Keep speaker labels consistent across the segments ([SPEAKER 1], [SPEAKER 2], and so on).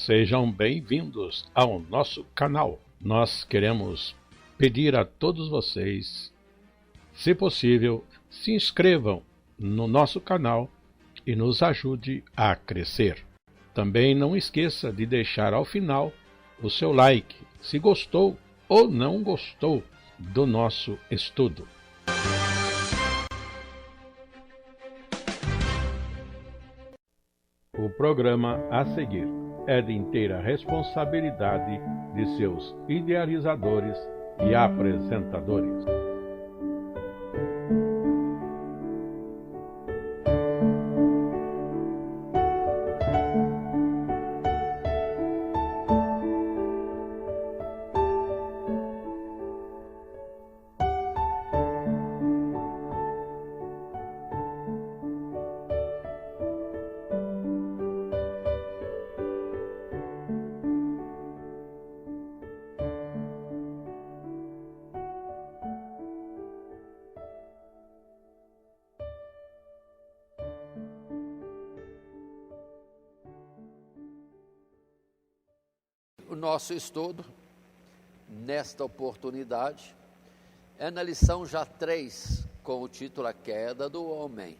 [SPEAKER 1] Sejam bem-vindos ao nosso canal. Nós queremos pedir a todos vocês, se possível, se inscrevam no nosso canal e nos ajude a crescer. Também não esqueça de deixar ao final o seu like, se gostou ou não gostou do nosso estudo. O programa a seguir é de inteira responsabilidade de seus idealizadores e apresentadores.
[SPEAKER 2] O nosso estudo, nesta oportunidade, é na lição já 3, com o título A Queda do Homem,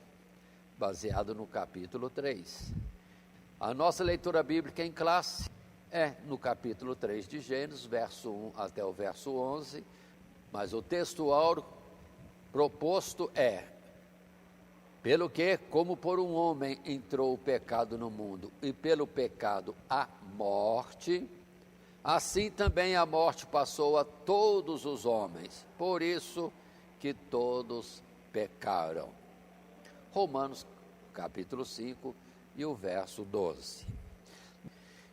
[SPEAKER 2] baseado no capítulo 3. A nossa leitura bíblica em classe é no capítulo 3 de Gênesis, verso 1 até o verso 11, mas o texto áureo proposto é: pelo que, como por um homem entrou o pecado no mundo, e pelo pecado a morte, assim também a morte passou a todos os homens, por isso que todos pecaram. Romanos capítulo 5 e o verso 12.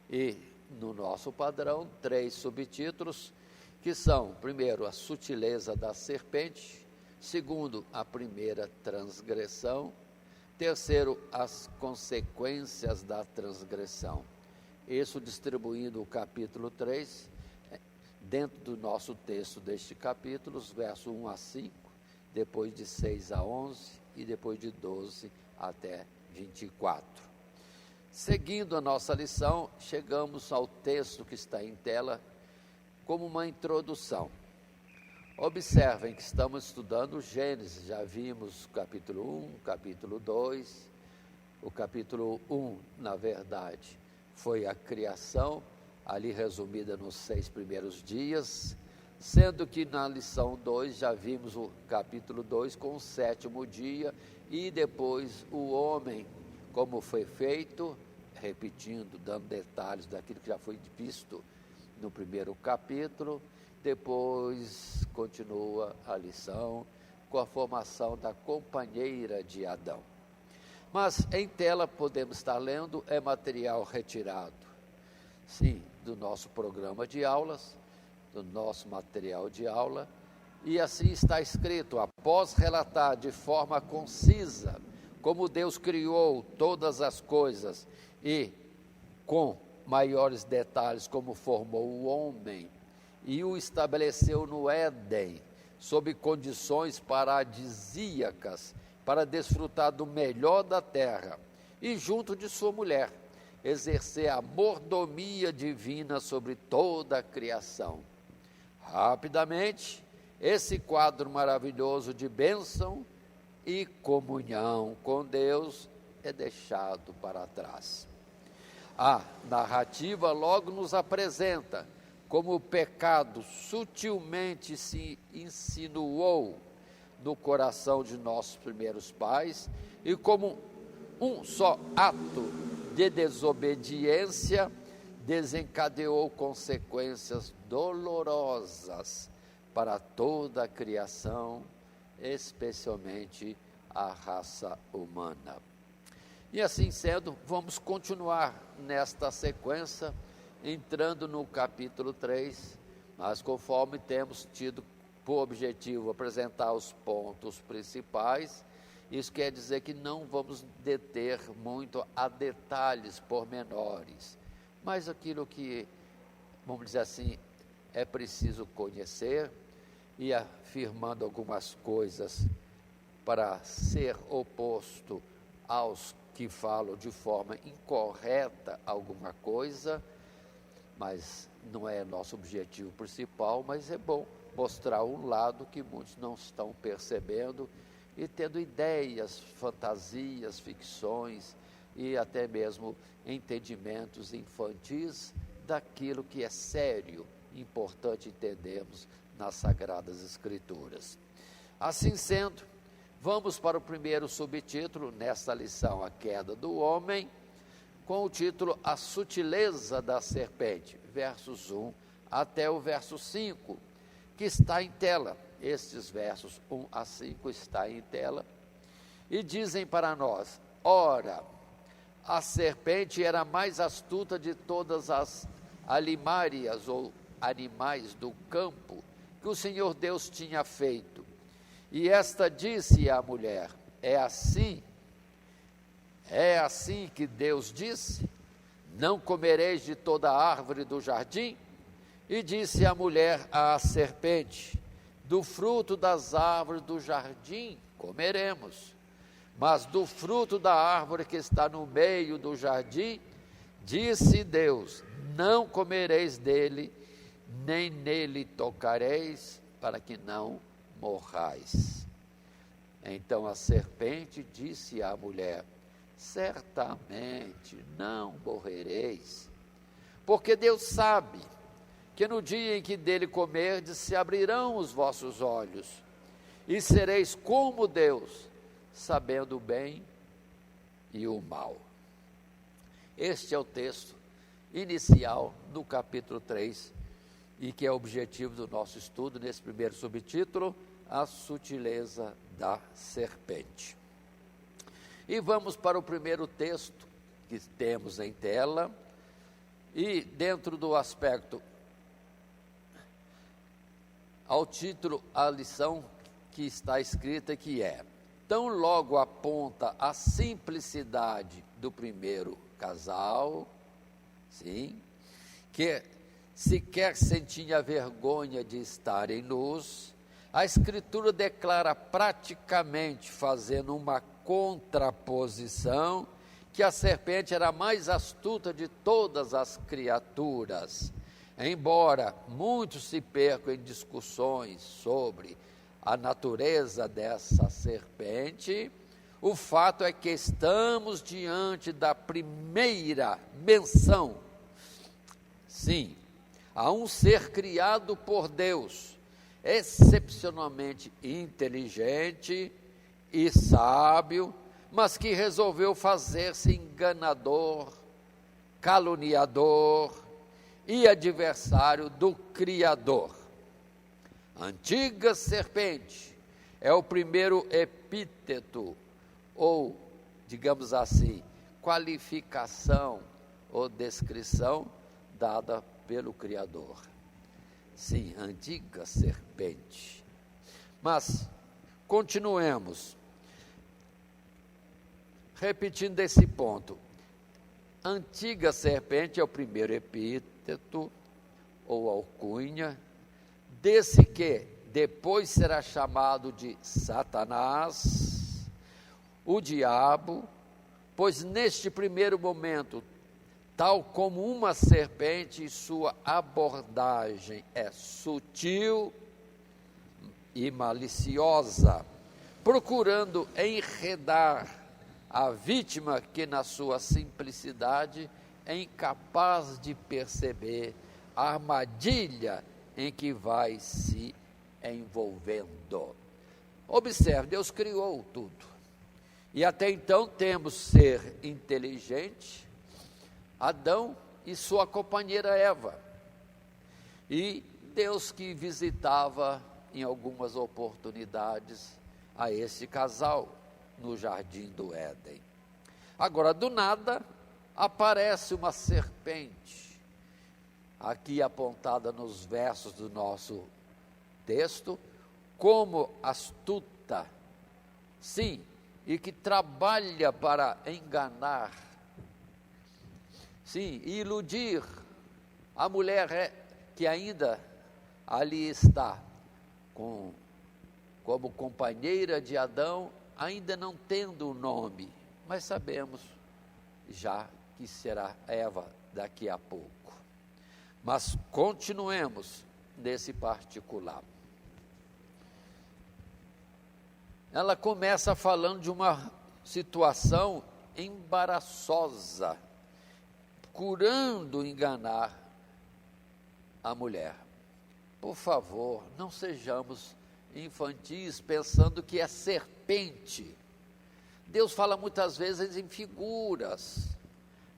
[SPEAKER 2] E no nosso padrão, 3 subtítulos, que são, primeiro, a sutileza da serpente, segundo, a primeira transgressão, terceiro, as consequências da transgressão. Isso distribuindo o capítulo 3, dentro do nosso texto deste capítulo, os versos 1 a 5, depois de 6 a 11 e depois de 12 até 24. Seguindo a nossa lição, chegamos ao texto que está em tela como uma introdução. Observem que estamos estudando Gênesis, já vimos o capítulo 1, capítulo 2, o capítulo 1, na verdade, foi a criação, ali resumida nos 6 primeiros dias, sendo que na lição 2 já vimos o capítulo 2 com o 7º dia, e depois o homem, como foi feito, repetindo, dando detalhes daquilo que já foi visto no primeiro capítulo. Depois continua a lição com a formação da companheira de Adão. Mas em tela podemos estar lendo, é material retirado, sim, do nosso programa de aulas, do nosso material de aula, e assim está escrito: após relatar de forma concisa como Deus criou todas as coisas e com maiores detalhes como formou o homem e o estabeleceu no Éden, sob condições paradisíacas, para desfrutar do melhor da terra, e junto de sua mulher, exercer a mordomia divina sobre toda a criação. Rapidamente, esse quadro maravilhoso de bênção e comunhão com Deus é deixado para trás. A narrativa logo nos apresenta como o pecado sutilmente se insinuou no coração de nossos primeiros pais, e como um só ato de desobediência desencadeou consequências dolorosas para toda a criação, especialmente a raça humana. E assim sendo, vamos continuar nesta sequência, entrando no capítulo 3, mas conforme temos tido por objetivo apresentar os pontos principais, isso quer dizer que não vamos deter muito a detalhes pormenores, mas aquilo que, vamos dizer assim, é preciso conhecer, e afirmando algumas coisas para ser oposto aos que falam de forma incorreta alguma coisa, mas não é nosso objetivo principal, mas é bom mostrar um lado que muitos não estão percebendo e tendo ideias, fantasias, ficções e até mesmo entendimentos infantis daquilo que é sério, importante entendermos nas Sagradas Escrituras. Assim sendo, vamos para o primeiro subtítulo nesta lição, a queda do homem, com o título A Sutileza da Serpente, versos 1 até o verso 5, que está em tela. Estes versos 1 a 5 está em tela, e dizem para nós: ora, a serpente era a mais astuta de todas as alimárias ou animais do campo que o Senhor Deus tinha feito. E esta disse à mulher: é assim que Deus disse: não comereis de toda árvore do jardim? E disse a mulher à serpente: do fruto das árvores do jardim comeremos, mas do fruto da árvore que está no meio do jardim, disse Deus: não comereis dele, nem nele tocareis, para que não morrais. Então a serpente disse à mulher: certamente não morrereis, porque Deus sabe que no dia em que dele comerdes, se abrirão os vossos olhos, e sereis como Deus, sabendo o bem e o mal. Este é o texto inicial do capítulo 3, e que é o objetivo do nosso estudo nesse primeiro subtítulo, a sutileza da serpente. E vamos para o primeiro texto que temos em tela, e dentro do aspecto, ao título, a lição que está escrita, que é: tão logo aponta a simplicidade do primeiro casal, sim, que sequer sentia vergonha de estarem nus, a Escritura declara praticamente, fazendo uma contraposição, que a serpente era a mais astuta de todas as criaturas. Embora muitos se percam em discussões sobre a natureza dessa serpente, o fato é que estamos diante da primeira menção, sim, a um ser criado por Deus, excepcionalmente inteligente e sábio, mas que resolveu fazer-se enganador, caluniador e adversário do Criador. Antiga serpente é o primeiro epíteto, ou, digamos assim, qualificação ou descrição dada pelo Criador. Sim, antiga serpente. Mas, continuemos. Repetindo esse ponto. Antiga serpente é o primeiro epíteto ou alcunha desse que depois será chamado de Satanás, o diabo, pois neste primeiro momento, tal como uma serpente, sua abordagem é sutil e maliciosa, procurando enredar a vítima que na sua simplicidade é incapaz de perceber a armadilha em que vai se envolvendo. Observe, Deus criou tudo, e até então temos ser inteligente, Adão e sua companheira Eva, e Deus que visitava em algumas oportunidades a esse casal no jardim do Éden. Agora, do nada, aparece uma serpente, aqui apontada nos versos do nosso texto, como astuta, sim, e que trabalha para enganar, sim, e iludir a mulher que ainda ali está, como companheira de Adão, ainda não tendo o nome, mas sabemos já que será Eva daqui a pouco. Mas continuemos nesse particular. Ela começa falando de uma situação embaraçosa, curando enganar a mulher. Por favor, não sejamos infantis pensando que é serpente. Deus fala muitas vezes em figuras.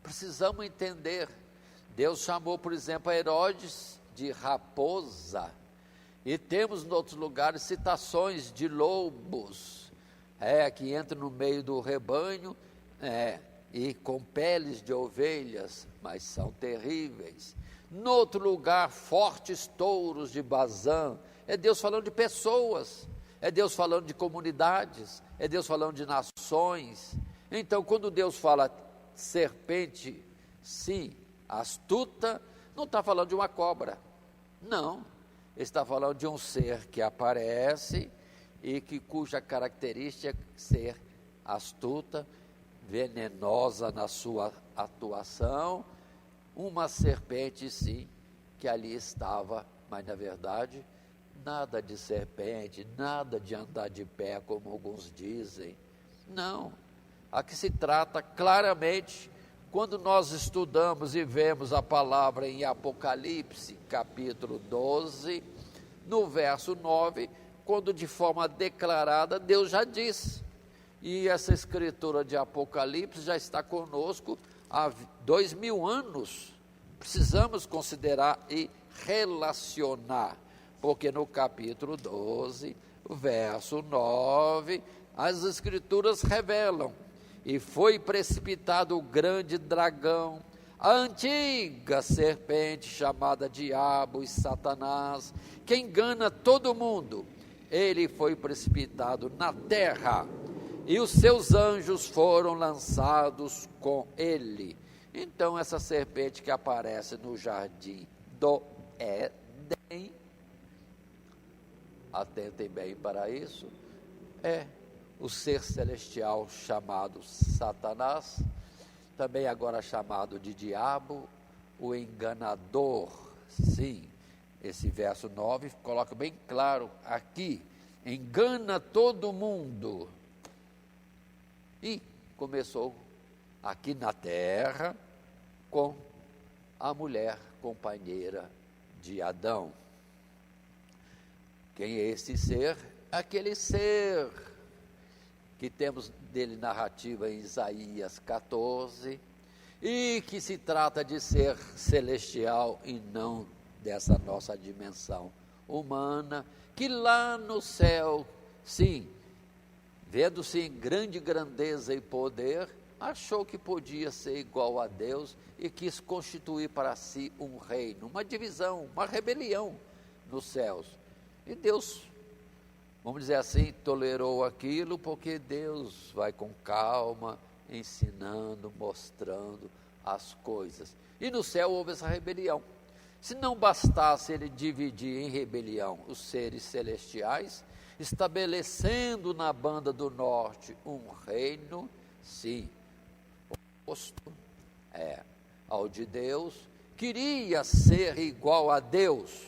[SPEAKER 2] Precisamos entender. Deus chamou, por exemplo, a Herodes de raposa. E temos em outros lugares citações de lobos, que entram no meio do rebanho, e com peles de ovelhas, mas são terríveis. No outro lugar, fortes touros de Bazã. É Deus falando de pessoas, é Deus falando de comunidades, é Deus falando de nações. Então, quando Deus fala serpente, sim, astuta, não está falando de uma cobra, não. Está falando de um ser que aparece e cuja característica é ser astuta, venenosa na sua atuação, uma serpente, sim, que ali estava, mas na verdade, nada de serpente, nada de andar de pé, como alguns dizem. Não, aqui se trata claramente, quando nós estudamos e vemos a palavra em Apocalipse, capítulo 12, no verso 9, quando de forma declarada Deus já disse, e essa escritura de Apocalipse já está conosco há 2000 anos, precisamos considerar e relacionar, porque no capítulo 12, verso 9, as escrituras revelam: e foi precipitado o grande dragão, a antiga serpente chamada Diabo e Satanás, que engana todo mundo. Ele foi precipitado na terra, e os seus anjos foram lançados com ele. Então, essa serpente que aparece no jardim do Éden, atentem bem para isso, é o ser celestial chamado Satanás, também agora chamado de diabo, o enganador. Sim, esse verso 9 coloca bem claro aqui, engana todo mundo. E começou aqui na terra com a mulher companheira de Adão. Quem é esse ser? Aquele ser que temos dele narrativa em Isaías 14, e que se trata de ser celestial e não dessa nossa dimensão humana, que lá no céu, sim, vendo-se em grande grandeza e poder, achou que podia ser igual a Deus e quis constituir para si um reino, uma divisão, uma rebelião nos céus. E Deus, vamos dizer assim, tolerou aquilo, porque Deus vai com calma, ensinando, mostrando as coisas. E no céu houve essa rebelião. Se não bastasse ele dividir em rebelião os seres celestiais, estabelecendo na banda do norte um reino, sim, oposto ao de Deus, queria ser igual a Deus,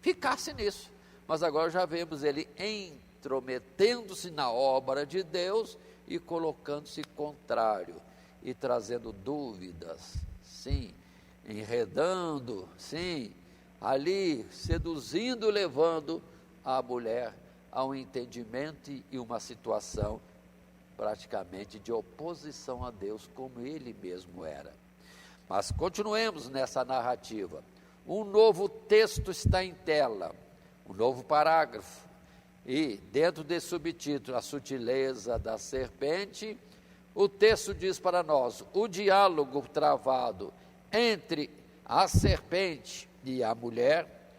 [SPEAKER 2] ficasse nisso. Mas agora já vemos ele intrometendo-se na obra de Deus e colocando-se contrário e trazendo dúvidas, sim, enredando, sim, ali seduzindo, levando a mulher a um entendimento e uma situação praticamente de oposição a Deus, como ele mesmo era. Mas continuemos nessa narrativa. Um novo texto está em tela, um novo parágrafo, e dentro desse subtítulo, a sutileza da serpente, o texto diz para nós: o diálogo travado entre a serpente e a mulher,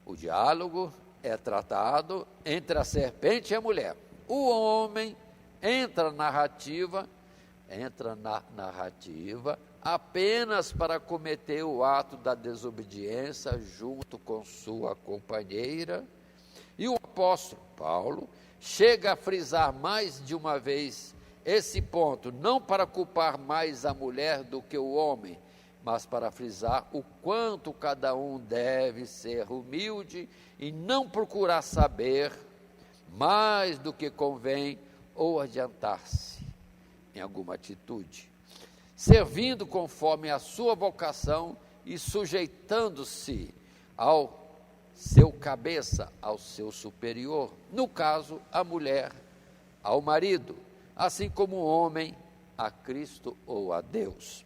[SPEAKER 2] o diálogo é tratado entre a serpente e a mulher. O homem entra na narrativa apenas para cometer o ato da desobediência junto com sua companheira, e o apóstolo Paulo chega a frisar mais de uma vez esse ponto, não para culpar mais a mulher do que o homem, mas para frisar o quanto cada um deve ser humilde e não procurar saber mais do que convém ou adiantar-se em alguma atitude, servindo conforme a sua vocação e sujeitando-se ao seu cabeça, ao seu superior, no caso, a mulher ao marido, assim como o homem a Cristo ou a Deus.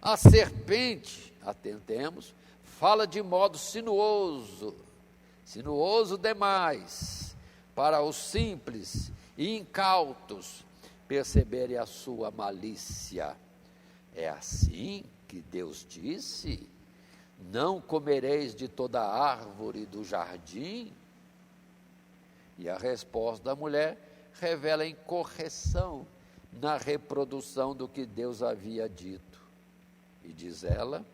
[SPEAKER 2] A serpente, atentemos, fala de modo sinuoso demais, para os simples e incautos perceberem a sua malícia. É assim que Deus disse: não comereis de toda árvore do jardim? E a resposta da mulher revela incorreção na reprodução do que Deus havia dito. E diz ela: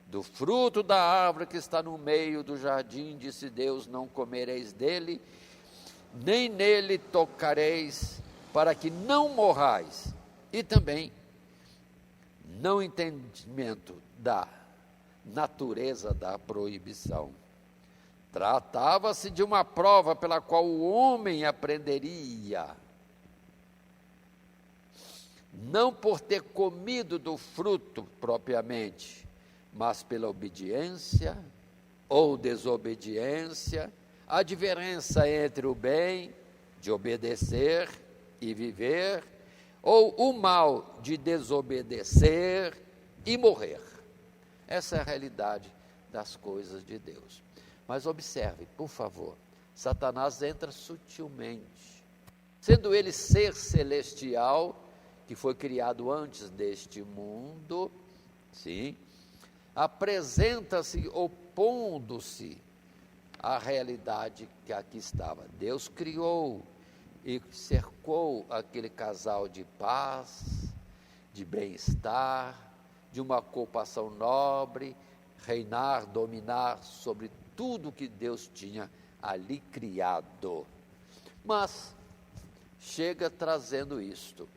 [SPEAKER 2] do fruto da árvore que está no meio do jardim, disse Deus, não comereis dele, nem nele tocareis, para que não morrais. E também, não entendimento da natureza da proibição. Tratava-se de uma prova pela qual o homem aprenderia, não por ter comido do fruto propriamente, mas pela obediência ou desobediência, a diferença entre o bem de obedecer e viver, ou o mal de desobedecer e morrer. Essa é a realidade das coisas de Deus. Mas observe, por favor, Satanás entra sutilmente. Sendo ele ser celestial, que foi criado antes deste mundo, sim, apresenta-se opondo-se à realidade que aqui estava. Deus criou e cercou aquele casal de paz, de bem-estar, de uma ocupação nobre, reinar, dominar sobre tudo que Deus tinha ali criado. Mas chega trazendo isto: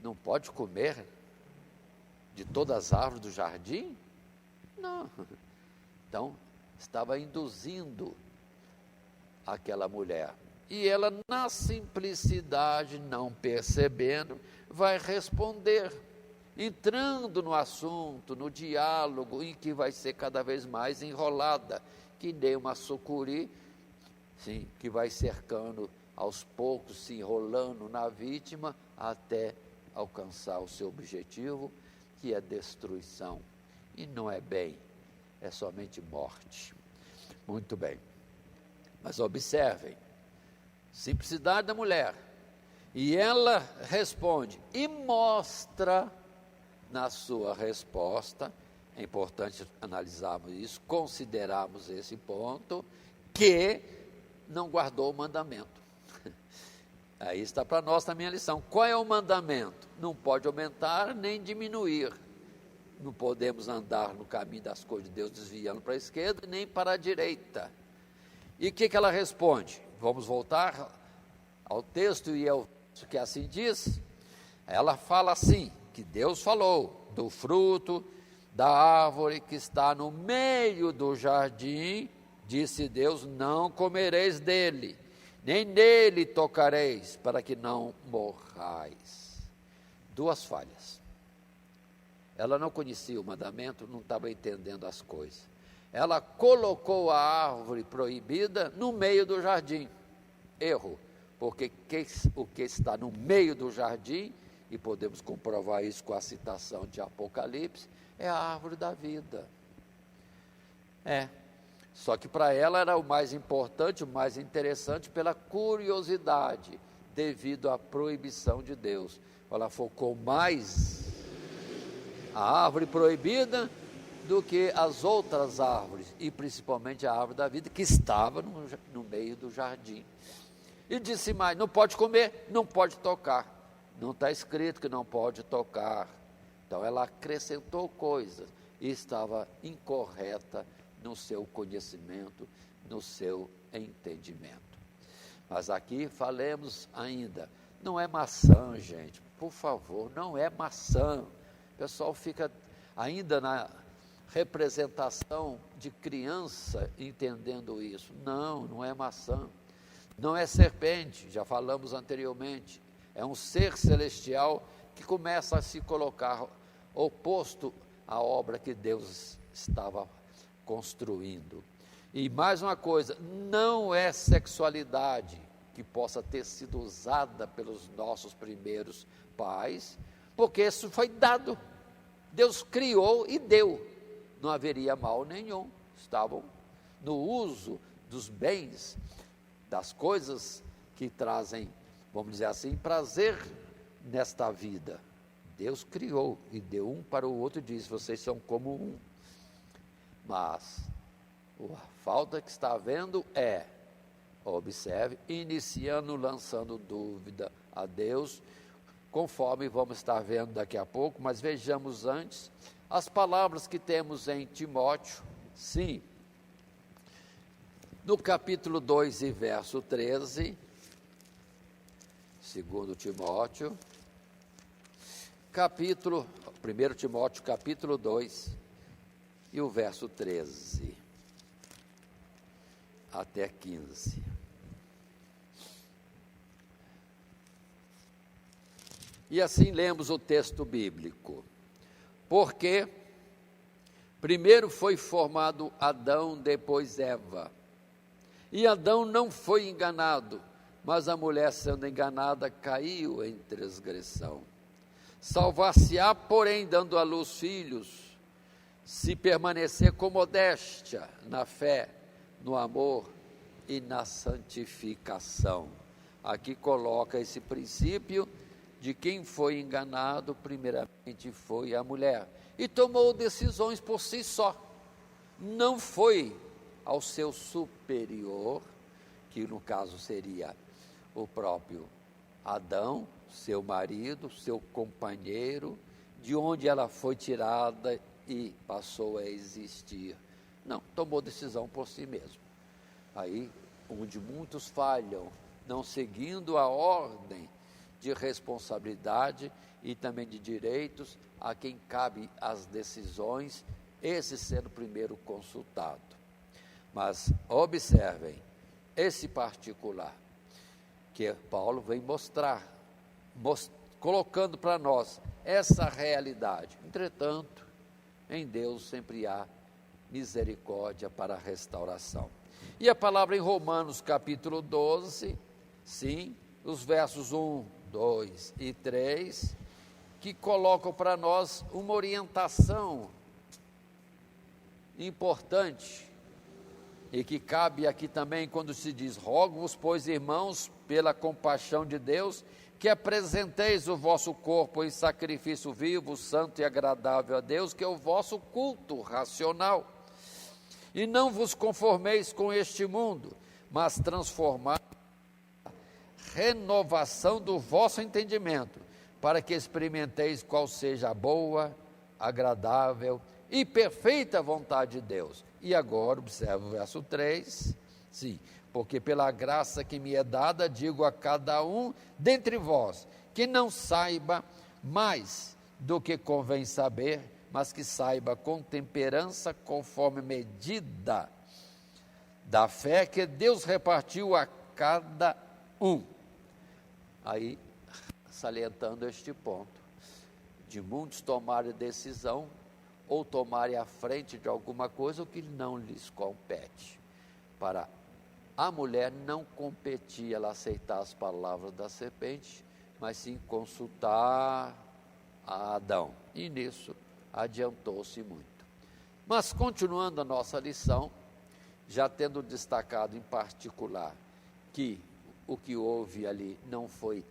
[SPEAKER 2] não pode comer de todas as árvores do jardim? Não. Então, estava induzindo aquela mulher. E ela, na simplicidade, não percebendo, vai responder, entrando no assunto, no diálogo, em que vai ser cada vez mais enrolada, que nem uma sucuri, sim, que vai cercando aos poucos, se enrolando na vítima, até alcançar o seu objetivo, que é destruição. E não é bem, é somente morte. Muito bem. Mas observem, simplicidade da mulher. E ela responde e mostra na sua resposta, é importante analisarmos isso, considerarmos esse ponto, que não guardou o mandamento. Aí está para nós também a lição. Qual é o mandamento? Não pode aumentar nem diminuir. Não podemos andar no caminho das coisas de Deus desviando para a esquerda nem para a direita. E o que ela responde? Vamos voltar ao texto e ao que assim diz. Ela fala assim, que Deus falou do fruto da árvore que está no meio do jardim, disse Deus, não comereis dele, nem nele tocareis, para que não morrais. Duas falhas. Ela não conhecia o mandamento, não estava entendendo as coisas. Ela colocou a árvore proibida no meio do jardim. Erro, porque o que está no meio do jardim, e podemos comprovar isso com a citação de Apocalipse, é a árvore da vida. Só que para ela era o mais importante, o mais interessante, pela curiosidade, devido à proibição de Deus. Ela focou mais a árvore proibida do que as outras árvores, e principalmente a árvore da vida, que estava no meio do jardim. E disse mais, não pode comer, não pode tocar. Não está escrito que não pode tocar. Então ela acrescentou coisas e estava incorreta no seu conhecimento, no seu entendimento. Mas aqui falemos ainda, não é maçã, gente, por favor, não é maçã. O pessoal fica ainda na representação de criança entendendo isso. Não, não é maçã, não é serpente, já falamos anteriormente, é um ser celestial que começa a se colocar oposto à obra que Deus estava construindo. E mais uma coisa, não é sexualidade que possa ter sido usada pelos nossos primeiros pais, porque isso foi dado. Deus criou e deu. Não haveria mal nenhum. Estavam no uso dos bens, das coisas que trazem, vamos dizer assim, prazer nesta vida. Deus criou e deu um para o outro e disse: vocês são como um. Mas a falta que está havendo é, observe, iniciando, lançando dúvida a Deus, conforme vamos estar vendo daqui a pouco, mas vejamos antes as palavras que temos em Timóteo. Sim, no capítulo 2 e verso 13, 2 Timóteo, 1 Timóteo capítulo 2 e o verso 13 até 15. E assim lemos o texto bíblico. Porque primeiro foi formado Adão, depois Eva. E Adão não foi enganado, mas a mulher, sendo enganada, caiu em transgressão. Salvar-se-á, porém, dando à luz filhos, se permanecer com modéstia na fé, no amor e na santificação. Aqui coloca esse princípio de quem foi enganado, primeiramente foi a mulher, e tomou decisões por si só. Não foi ao seu superior, que no caso seria o próprio Adão, seu marido, seu companheiro, de onde ela foi tirada e passou a existir. Não, tomou decisão por si mesmo. Aí, onde muitos falham, não seguindo a ordem de responsabilidade e também de direitos a quem cabe as decisões, esse sendo primeiro consultado. Mas observem, esse particular que Paulo vem mostrar, colocando para nós essa realidade. Entretanto, em Deus sempre há misericórdia para a restauração. E a palavra em Romanos capítulo 12, sim, os versos 1, 2 e 3, que colocam para nós uma orientação importante e que cabe aqui também quando se diz: rogo-vos, pois, irmãos, pela compaixão de Deus, que apresenteis o vosso corpo em sacrifício vivo, santo e agradável a Deus, que é o vosso culto racional. E não vos conformeis com este mundo, mas transformai a renovação do vosso entendimento, para que experimenteis qual seja a boa, agradável e perfeita vontade de Deus. E agora, observe o verso 3, sim, porque pela graça que me é dada, digo a cada um dentre vós, que não saiba mais do que convém saber, mas que saiba com temperança, conforme medida da fé que Deus repartiu a cada um. Aí, salientando este ponto, de muitos tomarem decisão, ou tomarem a frente de alguma coisa, o que não lhes compete. Para a mulher não competia ela aceitar as palavras da serpente, mas sim consultar a Adão. E nisso adiantou-se muito. Mas continuando a nossa lição, já tendo destacado em particular que o que houve ali não foi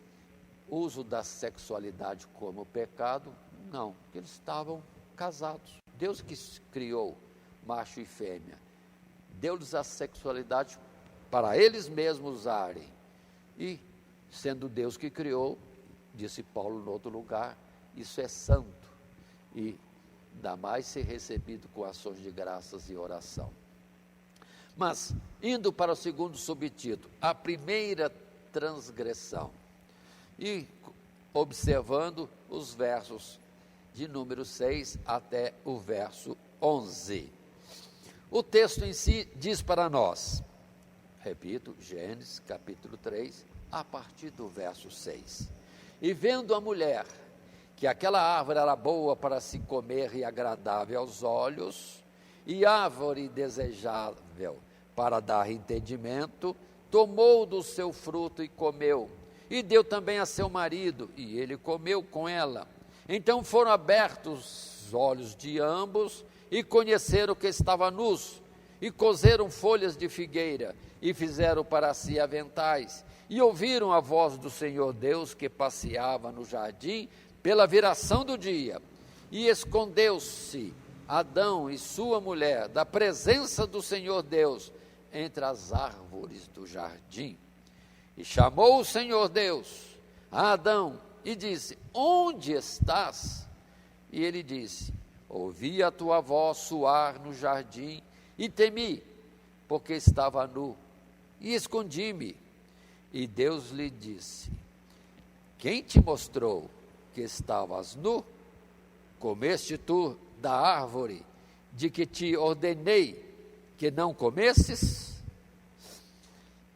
[SPEAKER 2] uso da sexualidade como pecado, não, eles estavam casados. Deus que criou macho e fêmea, deu-lhes a sexualidade para eles mesmos usarem. E, sendo Deus que criou, disse Paulo no outro lugar, isso é santo e ainda mais ser recebido com ações de graças e oração. Mas, indo para o segundo subtítulo, a primeira transgressão, e observando os versos de número 6 até o verso 11. O texto em si diz para nós, repito, Gênesis capítulo 3, a partir do verso 6. E vendo a mulher que aquela árvore era boa para se comer e agradável aos olhos, e árvore desejável para dar entendimento, tomou do seu fruto e comeu, e deu também a seu marido, e ele comeu com ela. Então foram abertos os olhos de ambos, e conheceram que estavam nus, e coseram folhas de figueira, e fizeram para si aventais, e ouviram a voz do Senhor Deus que passeava no jardim pela viração do dia, e escondeu-se Adão e sua mulher da presença do Senhor Deus entre as árvores do jardim. E chamou o Senhor Deus a Adão e disse: onde estás? E ele disse: ouvi a tua voz soar no jardim e temi, porque estava nu, e escondi-me. E Deus lhe disse: quem te mostrou que estavas nu? Comeste tu da árvore de que te ordenei que não comesses?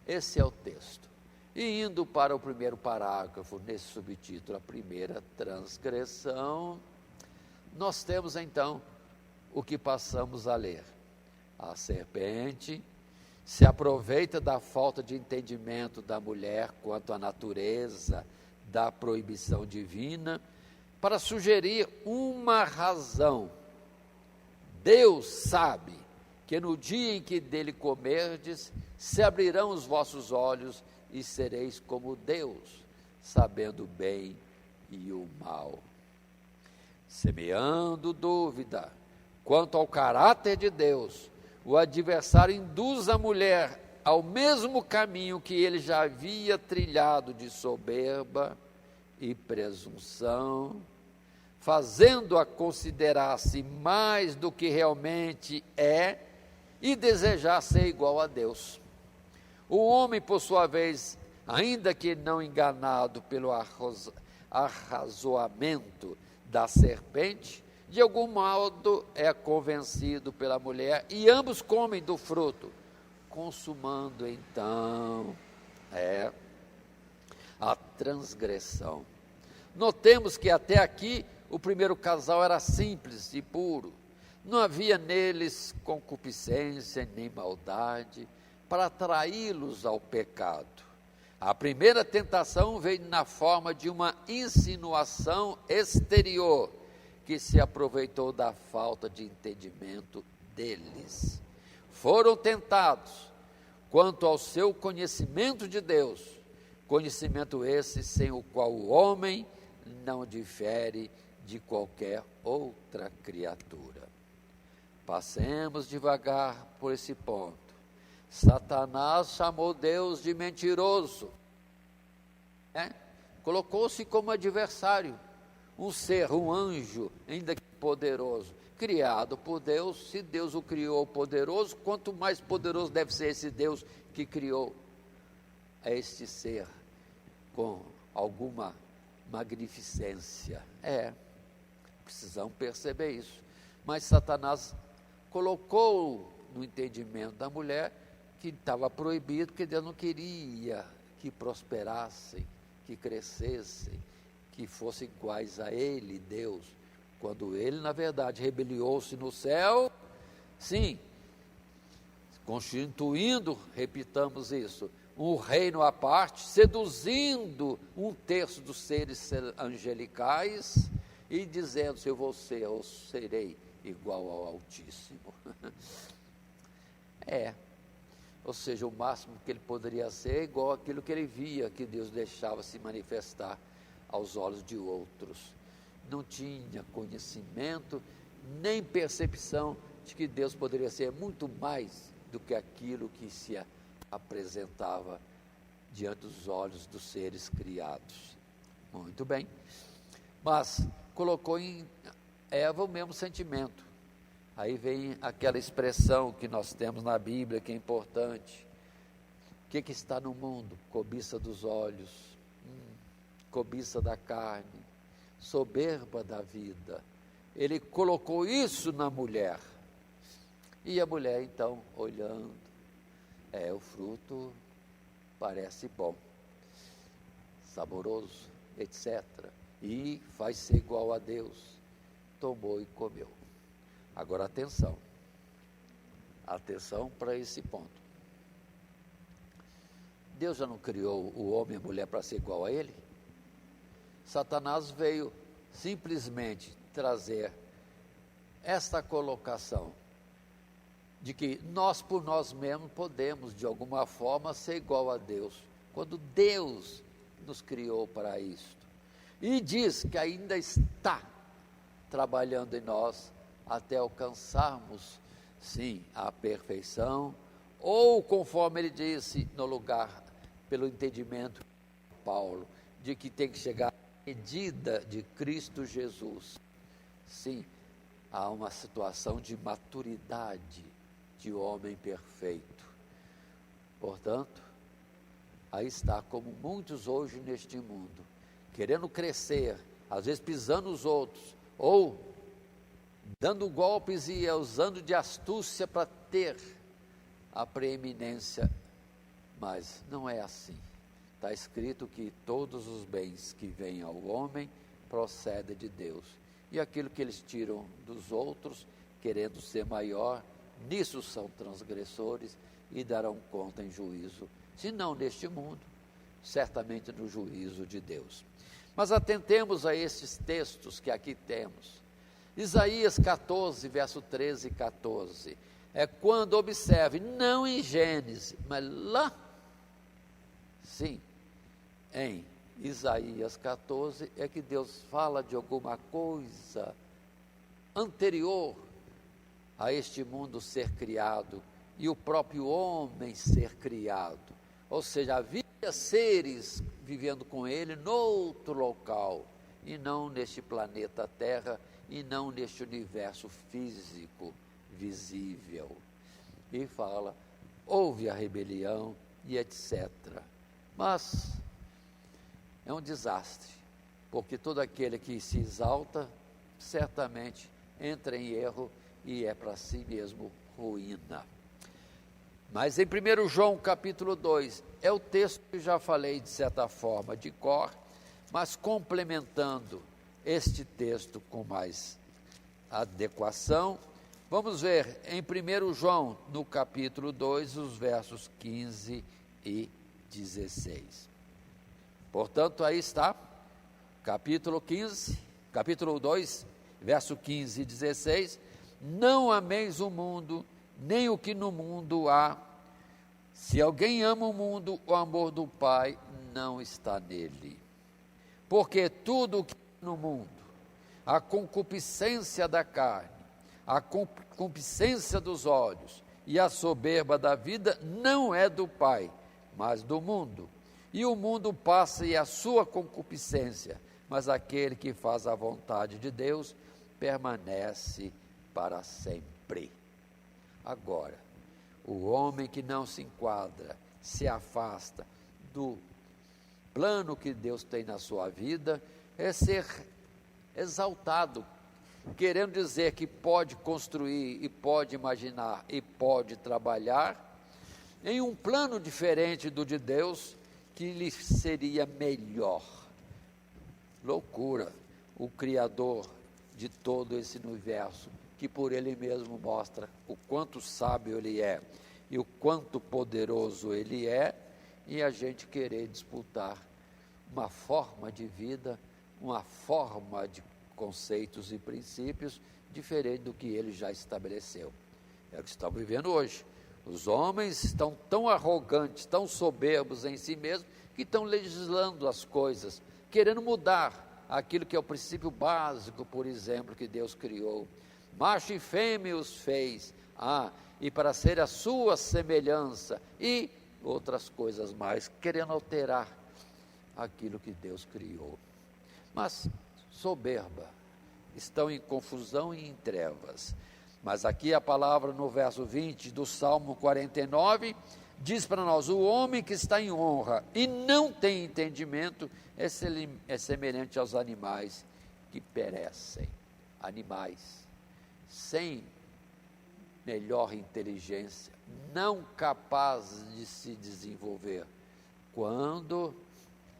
[SPEAKER 2] Esse é o texto. E indo para o primeiro parágrafo, nesse subtítulo, a primeira transgressão, nós temos então o que passamos a ler. A serpente se aproveita da falta de entendimento da mulher quanto à natureza da proibição divina para sugerir uma razão. Deus sabe que no dia em que dele comerdes, se abrirão os vossos olhos e sereis como Deus, sabendo o bem e o mal. Semeando dúvida quanto ao caráter de Deus, o adversário induz a mulher ao mesmo caminho que ele já havia trilhado de soberba e presunção, fazendo-a considerar-se mais do que realmente é e desejar ser igual a Deus. O homem, por sua vez, ainda que não enganado pelo arrazoamento da serpente, de algum modo é convencido pela mulher, e ambos comem do fruto, consumando então a transgressão. Notemos que até aqui o primeiro casal era simples e puro, não havia neles concupiscência nem maldade para atraí-los ao pecado. A primeira tentação veio na forma de uma insinuação exterior, que se aproveitou da falta de entendimento deles. Foram tentados quanto ao seu conhecimento de Deus, conhecimento esse sem o qual o homem não difere de qualquer outra criatura. Passemos devagar por esse ponto. Satanás chamou Deus de mentiroso, colocou-se como adversário, um ser, um anjo, ainda que poderoso, criado por Deus. Se Deus o criou poderoso, quanto mais poderoso deve ser esse Deus que criou este ser com alguma magnificência. Precisamos perceber isso. Mas Satanás colocou no entendimento da mulher que estava proibido, porque Deus não queria que prosperassem, que crescessem, que fossem iguais a ele, Deus, quando ele, na verdade, rebeliou-se no céu, sim, constituindo, repitamos isso, um reino à parte, seduzindo um terço dos seres angelicais e dizendo: se eu vou ser, eu serei igual ao Altíssimo. Ou seja, o máximo que ele poderia ser é igual àquilo que ele via que Deus deixava se manifestar aos olhos de outros. Não tinha conhecimento nem percepção de que Deus poderia ser muito mais do que aquilo que se apresentava diante dos olhos dos seres criados. Muito bem, mas colocou em Eva o mesmo sentimento. Aí vem aquela expressão que nós temos na Bíblia, que é importante. O que está no mundo? Cobiça dos olhos, cobiça da carne, soberba da vida. Ele colocou isso na mulher. E a mulher, então, olhando, o fruto parece bom, saboroso, etc. E faz ser igual a Deus. Tomou e comeu. Agora, atenção para esse ponto. Deus já não criou o homem e a mulher para ser igual a ele? Satanás veio simplesmente trazer esta colocação de que nós por nós mesmos podemos de alguma forma ser igual a Deus, quando Deus nos criou para isto. E diz que ainda está trabalhando em nós até alcançarmos, sim, a perfeição, ou conforme ele disse no lugar, pelo entendimento de Paulo, de que tem que chegar à medida de Cristo Jesus. Sim, há uma situação de maturidade de homem perfeito. Portanto, aí está, como muitos hoje neste mundo, querendo crescer, às vezes pisando os outros, ou dando golpes e usando de astúcia para ter a preeminência, mas não é assim. Está escrito que todos os bens que vêm ao homem procedem de Deus, e aquilo que eles tiram dos outros, querendo ser maior, nisso são transgressores e darão conta em juízo, se não neste mundo, certamente no juízo de Deus. Mas atentemos a esses textos que aqui temos. Isaías 14, verso 13 e 14, é quando observe, não em Gênesis, mas lá, sim, em Isaías 14, é que Deus fala de alguma coisa anterior a este mundo ser criado e o próprio homem ser criado. Ou seja, havia seres vivendo com ele noutro local, e não neste planeta Terra, e não neste universo físico visível. E fala, houve a rebelião e etc. Mas é um desastre, porque todo aquele que se exalta, certamente entra em erro e é para si mesmo ruína. Mas em 1 João capítulo 2, é o texto que já falei de certa forma de cor, mas complementando este texto com mais adequação, vamos ver em 1 João, no capítulo 2, os versos 15 e 16. Portanto, aí está, capítulo 2, verso 15 e 16, não ameis o mundo, nem o que no mundo há. Se alguém ama o mundo, o amor do Pai não está nele. Porque tudo o que no mundo, a concupiscência da carne, a concupiscência dos olhos e a soberba da vida não é do Pai, mas do mundo. E o mundo passa e a sua concupiscência, mas aquele que faz a vontade de Deus permanece para sempre. Agora, o homem que não se enquadra, se afasta do plano que Deus tem na sua vida, é ser exaltado, querendo dizer que pode construir e pode imaginar e pode trabalhar em um plano diferente do de Deus, que lhe seria melhor. Loucura, o Criador de todo esse universo, que por Ele mesmo mostra o quanto sábio Ele é e o quanto poderoso Ele é, e a gente querer disputar uma forma de vida, uma forma de conceitos e princípios diferente do que Ele já estabeleceu. É o que estamos vivendo hoje. Os homens estão tão arrogantes, tão soberbos em si mesmos, que estão legislando as coisas, querendo mudar aquilo que é o princípio básico, por exemplo, que Deus criou. Macho e fêmea os fez, e para ser a sua semelhança, e outras coisas mais, querendo alterar aquilo que Deus criou. Mas soberba, estão em confusão e em trevas. Mas aqui a palavra no verso 20 do Salmo 49, diz para nós, o homem que está em honra e não tem entendimento, é semelhante aos animais, que perecem, animais, sem melhor inteligência, não capazes de se desenvolver, quando,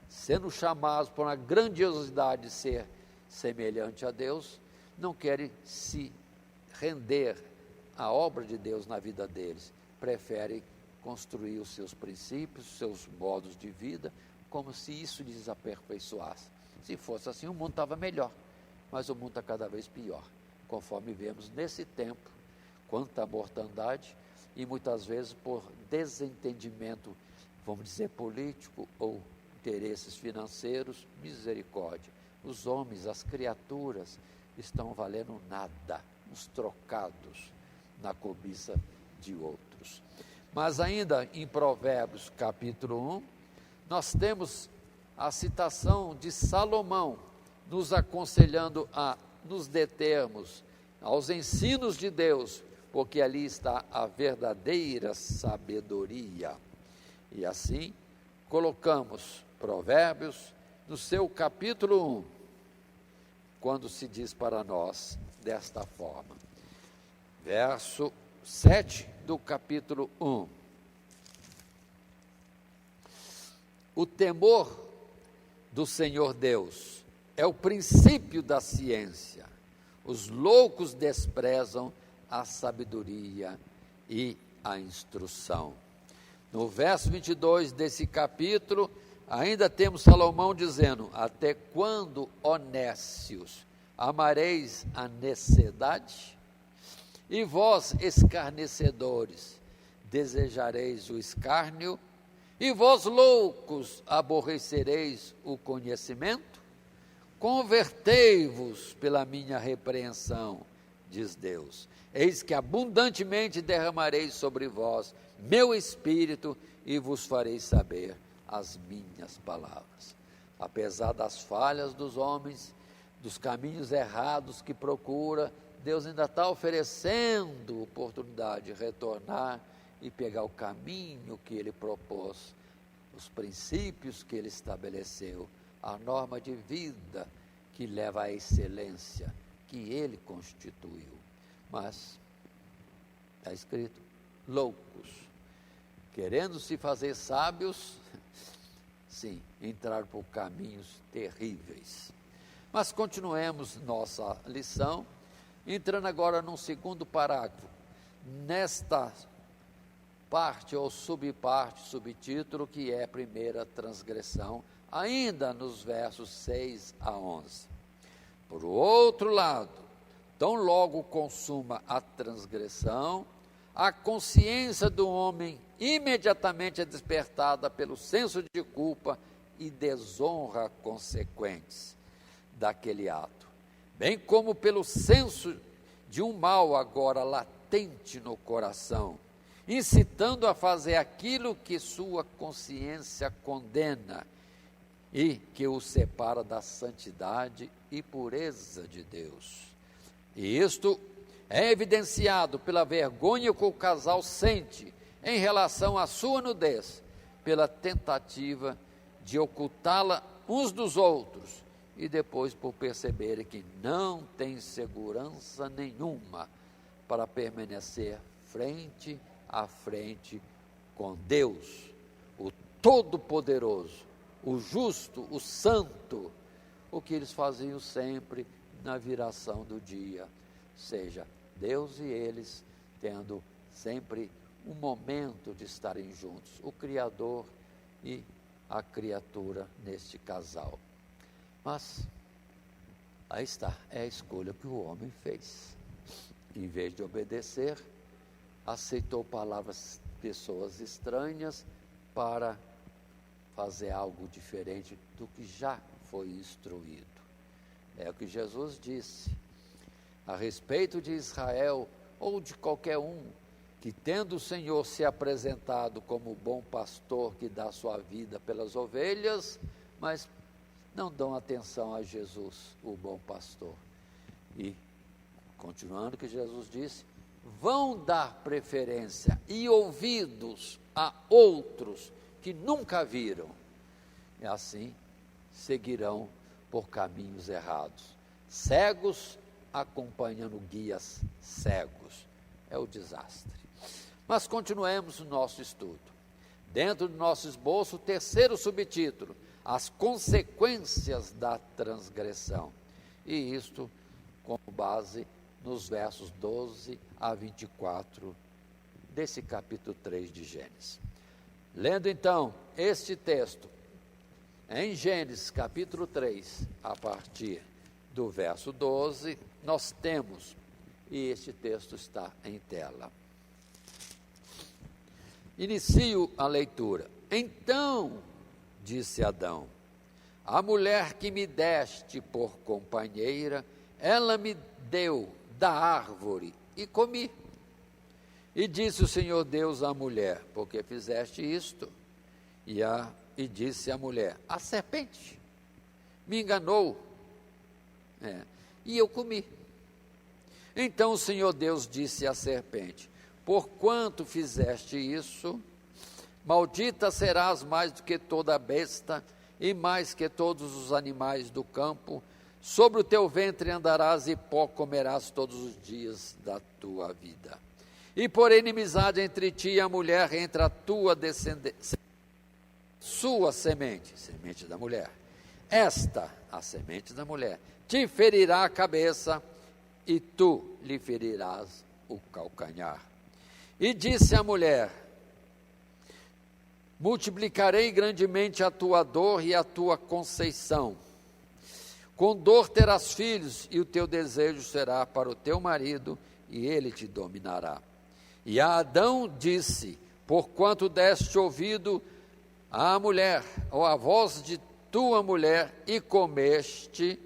[SPEAKER 2] sendo chamados por uma grandiosidade de ser semelhante a Deus, não querem se render à obra de Deus na vida deles, preferem construir os seus princípios, os seus modos de vida, como se isso lhes aperfeiçoasse. Se fosse assim, o mundo estava melhor, mas o mundo está cada vez pior, conforme vemos nesse tempo, quanta mortandade, e muitas vezes por desentendimento, vamos dizer, político ou interesses financeiros, misericórdia. Os homens, as criaturas, estão valendo nada, uns trocados na cobiça de outros. Mas ainda em Provérbios capítulo 1, nós temos a citação de Salomão, nos aconselhando a nos determos aos ensinos de Deus, porque ali está a verdadeira sabedoria. E assim, colocamos Provérbios no seu capítulo 1, quando se diz para nós desta forma. Verso 7 do capítulo 1. O temor do Senhor Deus é o princípio da ciência. Os loucos desprezam a sabedoria e a instrução. No verso 22 desse capítulo, ainda temos Salomão dizendo: até quando, ó nécios, amareis a necessidade? E vós, escarnecedores, desejareis o escárnio? E vós, loucos, aborrecereis o conhecimento? Convertei-vos pela minha repreensão, diz Deus. Eis que abundantemente derramarei sobre vós meu espírito e vos farei saber as minhas palavras. Apesar das falhas dos homens, dos caminhos errados que procura, Deus ainda está oferecendo oportunidade de retornar e pegar o caminho que Ele propôs, os princípios que Ele estabeleceu, a norma de vida que leva à excelência que Ele constituiu. Mas está escrito: loucos, querendo se fazer sábios, sim, entraram por caminhos terríveis. Mas continuemos nossa lição, entrando agora num segundo parágrafo, nesta parte ou subparte, subtítulo, que é a primeira transgressão, ainda nos versos 6 a 11. Por outro lado, tão logo consuma a transgressão, a consciência do homem imediatamente é despertada pelo senso de culpa e desonra consequentes daquele ato, bem como pelo senso de um mal agora latente no coração, incitando a fazer aquilo que sua consciência condena e que o separa da santidade e pureza de Deus. E isto é evidenciado pela vergonha que o casal sente em relação à sua nudez, pela tentativa de ocultá-la uns dos outros, e depois por perceberem que não tem segurança nenhuma para permanecer frente a frente com Deus, o Todo-Poderoso, o Justo, o Santo, o que eles faziam sempre na viração do dia, seja Deus e eles tendo sempre um momento de estarem juntos, o Criador e a criatura neste casal. Mas, aí está, é a escolha que o homem fez. Em vez de obedecer, aceitou palavras, pessoas estranhas, para fazer algo diferente do que já foi instruído. É o que Jesus disse a respeito de Israel, ou de qualquer um, que tendo o Senhor se apresentado como o bom pastor que dá sua vida pelas ovelhas, mas não dão atenção a Jesus, o bom pastor. E, continuando o que Jesus disse, vão dar preferência e ouvidos a outros que nunca viram, e assim seguirão por caminhos errados. Cegos acompanhando guias cegos. É o desastre. Mas continuemos o nosso estudo. Dentro do nosso esboço, o terceiro subtítulo, as consequências da transgressão. E isto com base nos versos 12 a 24 desse capítulo 3 de Gênesis. Lendo então este texto, em Gênesis capítulo 3, a partir do verso 12, nós temos, e este texto está em tela. Inicio a leitura. Então, disse Adão, a mulher que me deste por companheira, ela me deu da árvore e comi. E disse o Senhor Deus à mulher, porque fizeste isto? E disse a mulher, a serpente me enganou, e eu comi. Então o Senhor Deus disse à serpente, porquanto fizeste isso, maldita serás mais do que toda besta, e mais que todos os animais do campo, sobre o teu ventre andarás e pó comerás todos os dias da tua vida. E por inimizade entre ti e a mulher, entre a tua descendência, sua semente, semente da mulher, esta, a semente da mulher, te ferirá a cabeça, e tu lhe ferirás o calcanhar. E disse a mulher, multiplicarei grandemente a tua dor e a tua conceição. Com dor terás filhos, e o teu desejo será para o teu marido, e ele te dominará. E a Adão disse, porquanto deste ouvido à mulher, ou à voz de tua mulher, e comeste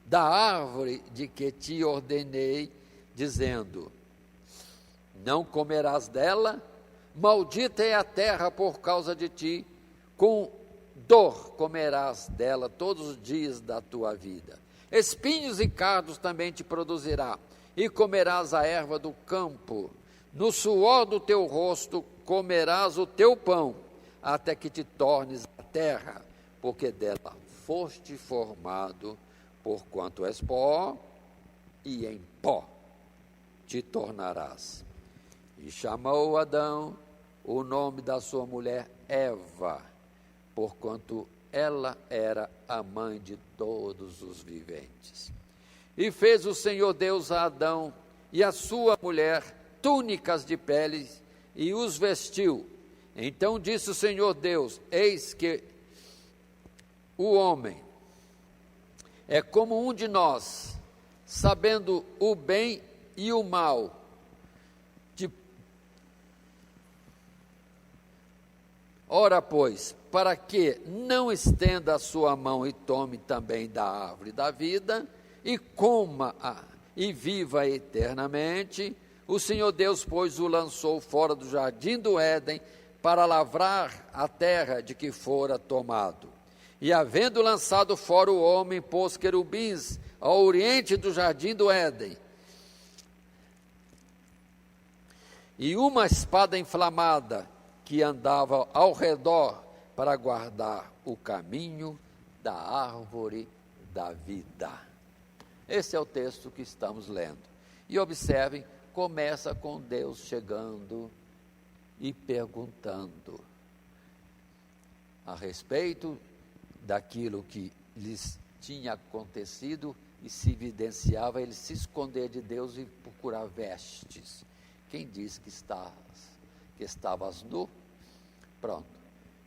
[SPEAKER 2] da árvore de que te ordenei, dizendo, não comerás dela, maldita é a terra por causa de ti, com dor comerás dela todos os dias da tua vida. Espinhos e cardos também te produzirá, e comerás a erva do campo. No suor do teu rosto comerás o teu pão, até que te tornes a terra, porque dela foste formado, porquanto és pó, e em pó te tornarás. E chamou Adão o nome da sua mulher Eva, porquanto ela era a mãe de todos os viventes. E fez o Senhor Deus a Adão e a sua mulher túnicas de peles, e os vestiu. Então disse o Senhor Deus, eis que o homem é como um de nós, sabendo o bem e o mal. Ora, pois, para que não estenda a sua mão e tome também da árvore da vida, e coma e viva eternamente, o Senhor Deus, pois, o lançou fora do jardim do Éden, para lavrar a terra de que fora tomado. E havendo lançado fora o homem, pôs querubins ao oriente do jardim do Éden, e uma espada inflamada que andava ao redor para guardar o caminho da árvore da vida. Esse é o texto que estamos lendo. E observem, começa com Deus chegando e perguntando a respeito daquilo que lhes tinha acontecido, e se evidenciava ele se esconder de Deus e procurar vestes. Quem disse que estavas nu? Pronto.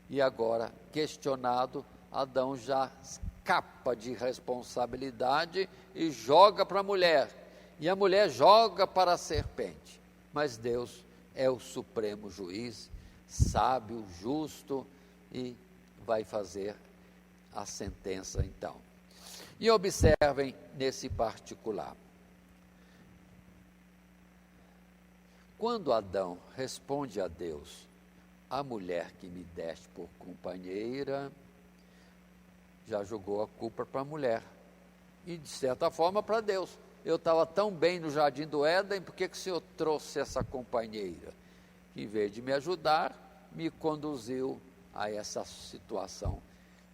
[SPEAKER 2] E agora, questionado, Adão já escapa de responsabilidade e joga para a mulher. E a mulher joga para a serpente. Mas Deus é o supremo juiz, sábio, justo, e vai fazer a sentença então. E observem nesse particular. Quando Adão responde a Deus, a mulher que me deste por companheira, já jogou a culpa para a mulher. E de certa forma para Deus. Eu estava tão bem no jardim do Éden, por que o Senhor trouxe essa companheira? Que em vez de me ajudar, me conduziu a essa situação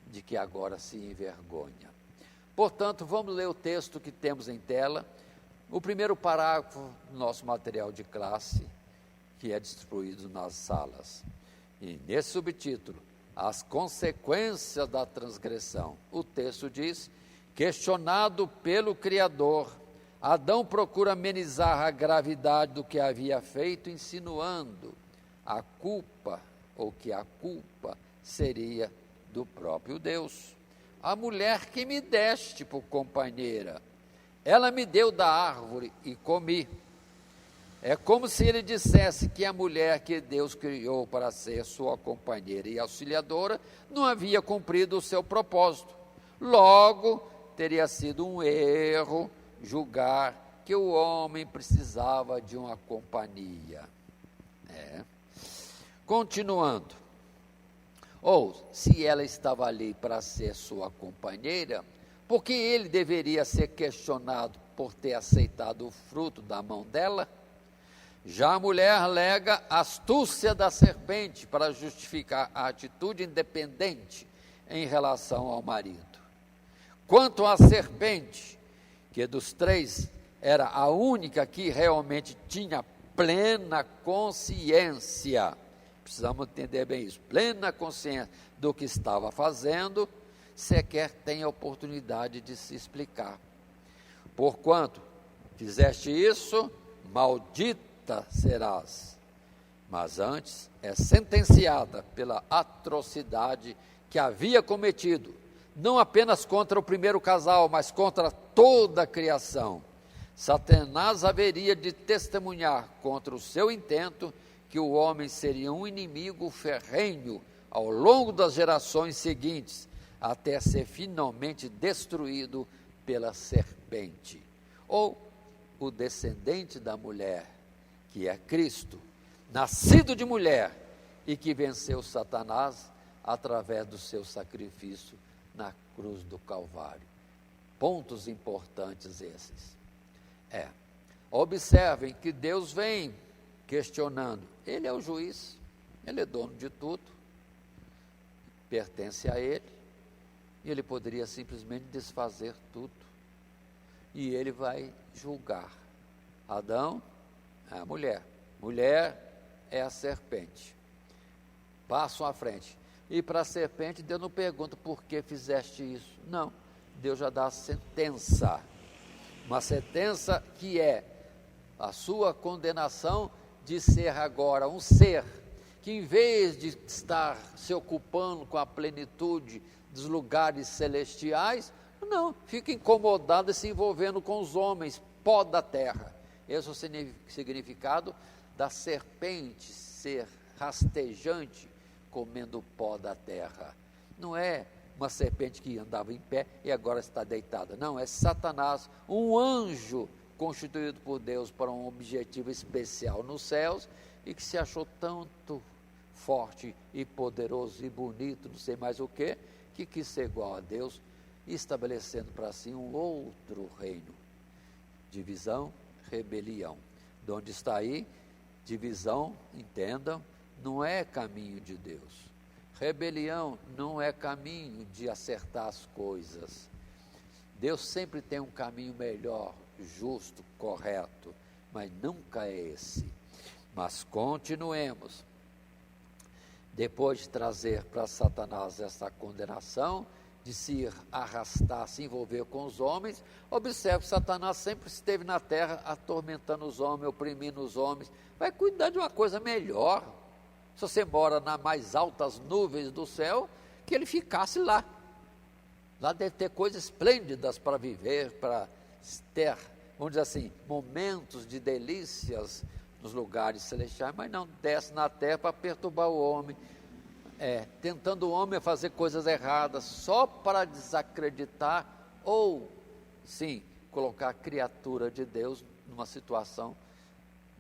[SPEAKER 2] de que agora se envergonha. Portanto, vamos ler o texto que temos em tela, o primeiro parágrafo do nosso material de classe, que é distribuído nas salas. E nesse subtítulo, as consequências da transgressão, o texto diz: questionado pelo Criador, Adão procura amenizar a gravidade do que havia feito, insinuando a culpa, ou que a culpa seria do próprio Deus. A mulher que me deste por companheira, ela me deu da árvore e comi. É como se ele dissesse que a mulher que Deus criou para ser sua companheira e auxiliadora não havia cumprido o seu propósito. Logo, teria sido um erro julgar que o homem precisava de uma companhia. Continuando. Ou, se ela estava ali para ser sua companheira, por que ele deveria ser questionado por ter aceitado o fruto da mão dela? Já a mulher alega a astúcia da serpente para justificar a atitude independente em relação ao marido. Quanto à serpente, que dos três era a única que realmente tinha plena consciência, precisamos entender bem isso, plena consciência do que estava fazendo, sequer tem a oportunidade de se explicar. Porquanto fizeste isso, maldita serás, mas antes é sentenciada pela atrocidade que havia cometido, não apenas contra o primeiro casal, mas contra toda a criação. Satanás haveria de testemunhar contra o seu intento que o homem seria um inimigo ferrenho ao longo das gerações seguintes, até ser finalmente destruído pela serpente, ou o descendente da mulher, que é Cristo, nascido de mulher e que venceu Satanás através do seu sacrifício na cruz do Calvário. Pontos importantes esses. Observem que Deus vem questionando. Ele é o juiz, ele é dono de tudo, pertence a ele, e ele poderia simplesmente desfazer tudo, e ele vai julgar. Adão é a mulher é a serpente. Passam à frente. E para a serpente, Deus não pergunta por que fizeste isso. Não, Deus já dá a sentença. Uma sentença que é a sua condenação de ser agora um ser que, em vez de estar se ocupando com a plenitude dos lugares celestiais, não, fica incomodado e se envolvendo com os homens, pó da terra. Esse é o significado da serpente ser rastejante, comendo o pó da terra. Não é uma serpente que andava em pé e agora está deitada. Não, é Satanás, um anjo constituído por Deus para um objetivo especial nos céus e que se achou tanto forte e poderoso e bonito, não sei mais o que quis ser igual a Deus, estabelecendo para si um outro reino. Divisão, rebelião. De onde está aí? Divisão, entendam, não é caminho de Deus. Rebelião não é caminho de acertar as coisas. Deus sempre tem um caminho melhor, justo, correto, mas nunca é esse. Mas continuemos. Depois de trazer para Satanás essa condenação, de se arrastar, se envolver com os homens, observe que Satanás sempre esteve na terra atormentando os homens, oprimindo os homens. Vai cuidar de uma coisa melhor. Se você mora nas mais altas nuvens do céu, que ele ficasse lá. Lá deve ter coisas esplêndidas para viver, para ter, vamos dizer assim, momentos de delícias nos lugares celestiais, mas não, desce na terra para perturbar o homem, tentando o homem a fazer coisas erradas, só para desacreditar ou, sim, colocar a criatura de Deus numa situação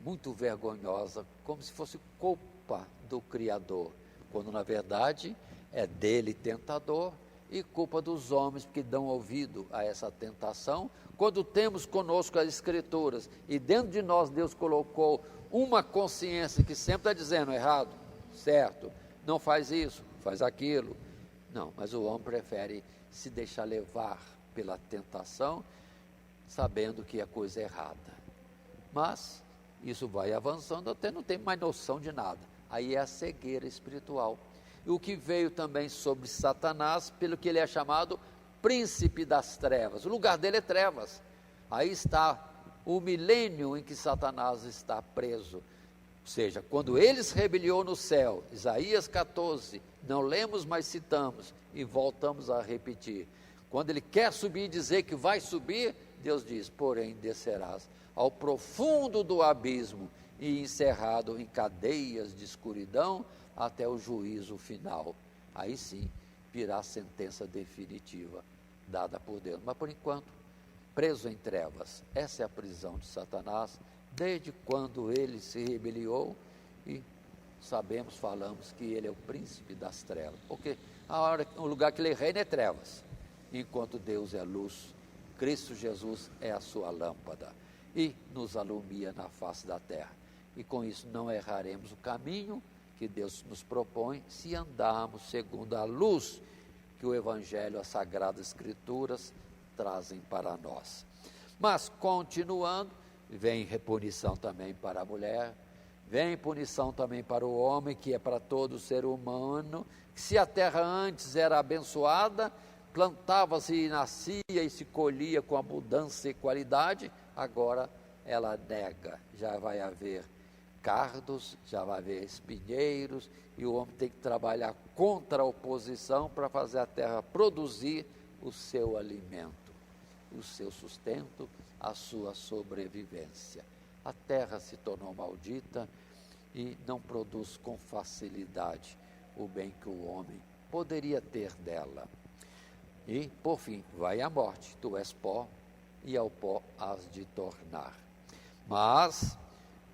[SPEAKER 2] muito vergonhosa, como se fosse culpa do Criador, quando na verdade é dele tentador e culpa dos homens que dão ouvido a essa tentação. Quando temos conosco as Escrituras e dentro de nós Deus colocou uma consciência que sempre está dizendo errado, certo, não faz isso, faz aquilo. Não, mas o homem prefere se deixar levar pela tentação, sabendo que é coisa errada. Mas isso vai avançando até não tem mais noção de nada. Aí é a cegueira espiritual. E o que veio também sobre Satanás, pelo que ele é chamado príncipe das trevas. O lugar dele é trevas. Aí está o milênio em que Satanás está preso. Ou seja, quando ele se rebeliou no céu, Isaías 14, não lemos, mas citamos, e voltamos a repetir. Quando ele quer subir e dizer que vai subir, Deus diz, porém descerás ao profundo do abismo e encerrado em cadeias de escuridão até o juízo final. Aí sim, virá a sentença definitiva dada por Deus. Mas por enquanto, preso em trevas. Essa é a prisão de Satanás, desde quando ele se rebeliou e sabemos, falamos que ele é o príncipe das trevas. Porque o lugar que ele reina é trevas, enquanto Deus é luz. Cristo Jesus é a sua lâmpada e nos alumia na face da terra. E com isso não erraremos o caminho que Deus nos propõe, se andarmos segundo a luz que o Evangelho, as Sagradas Escrituras trazem para nós. Mas continuando, vem repunição também para a mulher, vem punição também para o homem, que é para todo ser humano, que se a terra antes era abençoada, plantava-se e nascia e se colhia com abundância e qualidade, agora ela nega, já vai haver cardos, já vai haver espinheiros, e o homem tem que trabalhar contra a oposição para fazer a terra produzir o seu alimento, o seu sustento, a sua sobrevivência. A terra se tornou maldita e não produz com facilidade o bem que o homem poderia ter dela. E, por fim, vai a morte, tu és pó, e ao pó has de tornar. Mas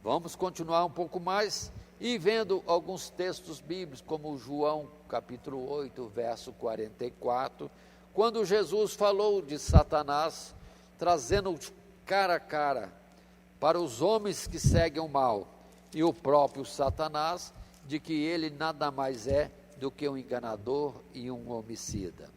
[SPEAKER 2] vamos continuar um pouco mais e vendo alguns textos bíblicos, como João capítulo 8, verso 44, quando Jesus falou de Satanás, trazendo cara a cara para os homens que seguem o mal, e o próprio Satanás, de que ele nada mais é do que um enganador e um homicida.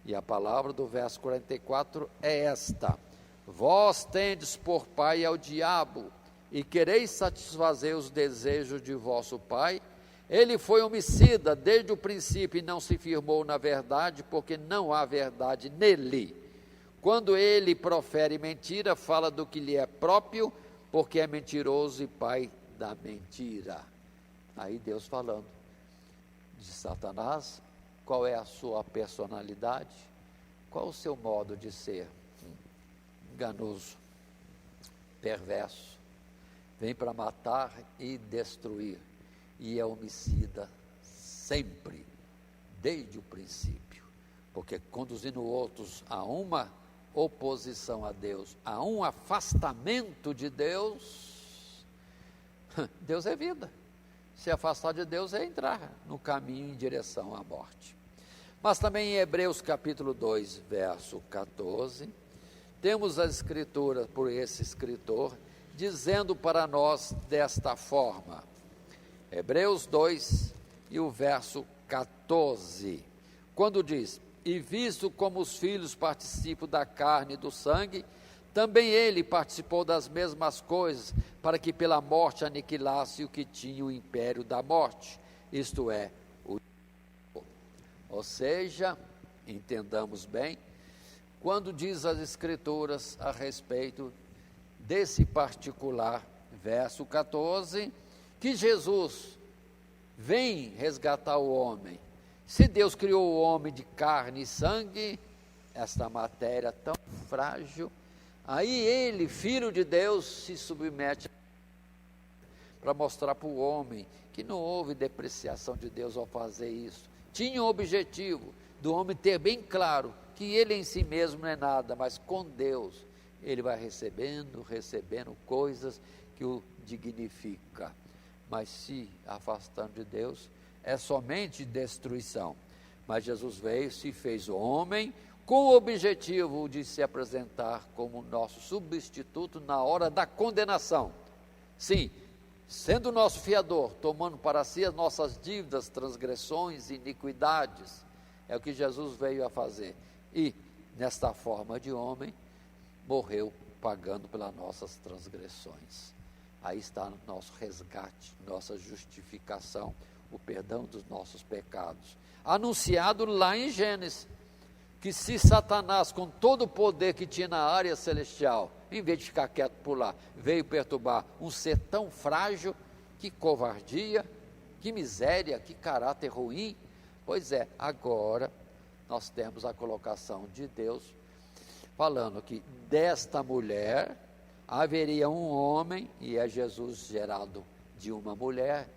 [SPEAKER 2] E a palavra do verso 44 é esta: vós tendes por pai ao diabo, e quereis satisfazer os desejos de vosso pai. Ele foi homicida desde o princípio e não se firmou na verdade, porque não há verdade nele. Quando ele profere mentira, fala do que lhe é próprio, porque é mentiroso e pai da mentira. Aí Deus falando de Satanás, qual é a sua personalidade, qual o seu modo de ser? Enganoso, perverso, vem para matar e destruir, e é homicida sempre, desde o princípio, porque conduzindo outros a uma oposição a Deus, a um afastamento de Deus. Deus é vida, se afastar de Deus é entrar no caminho em direção à morte. Mas também em Hebreus capítulo 2, verso 14, temos a escritura por esse escritor, dizendo para nós desta forma, Hebreus 2 e o verso 14, quando diz, e visto como os filhos participam da carne e do sangue, também ele participou das mesmas coisas, para que pela morte aniquilasse o que tinha o império da morte, isto é, o diabo. Ou seja, entendamos bem, quando diz as escrituras a respeito desse particular verso 14, que Jesus vem resgatar o homem. Se Deus criou o homem de carne e sangue, esta matéria tão frágil, aí ele, filho de Deus, se submete para mostrar para o homem que não houve depreciação de Deus ao fazer isso. Tinha o objetivo do homem ter bem claro que ele em si mesmo não é nada, mas com Deus ele vai recebendo coisas que o dignifica. Mas se afastando de Deus, é somente destruição. Mas Jesus veio, se fez homem, com o objetivo de se apresentar como nosso substituto na hora da condenação. Sim, sendo nosso fiador, tomando para si as nossas dívidas, transgressões, iniquidades, é o que Jesus veio a fazer. E nesta forma de homem, morreu pagando pelas nossas transgressões. Aí está nosso resgate, nossa justificação, o perdão dos nossos pecados. Anunciado lá em Gênesis, que se Satanás, com todo o poder que tinha na área celestial, em vez de ficar quieto por lá, veio perturbar um ser tão frágil, que covardia, que miséria, que caráter ruim. Pois é, agora nós temos a colocação de Deus, falando que desta mulher haveria um homem, e é Jesus gerado de uma mulher,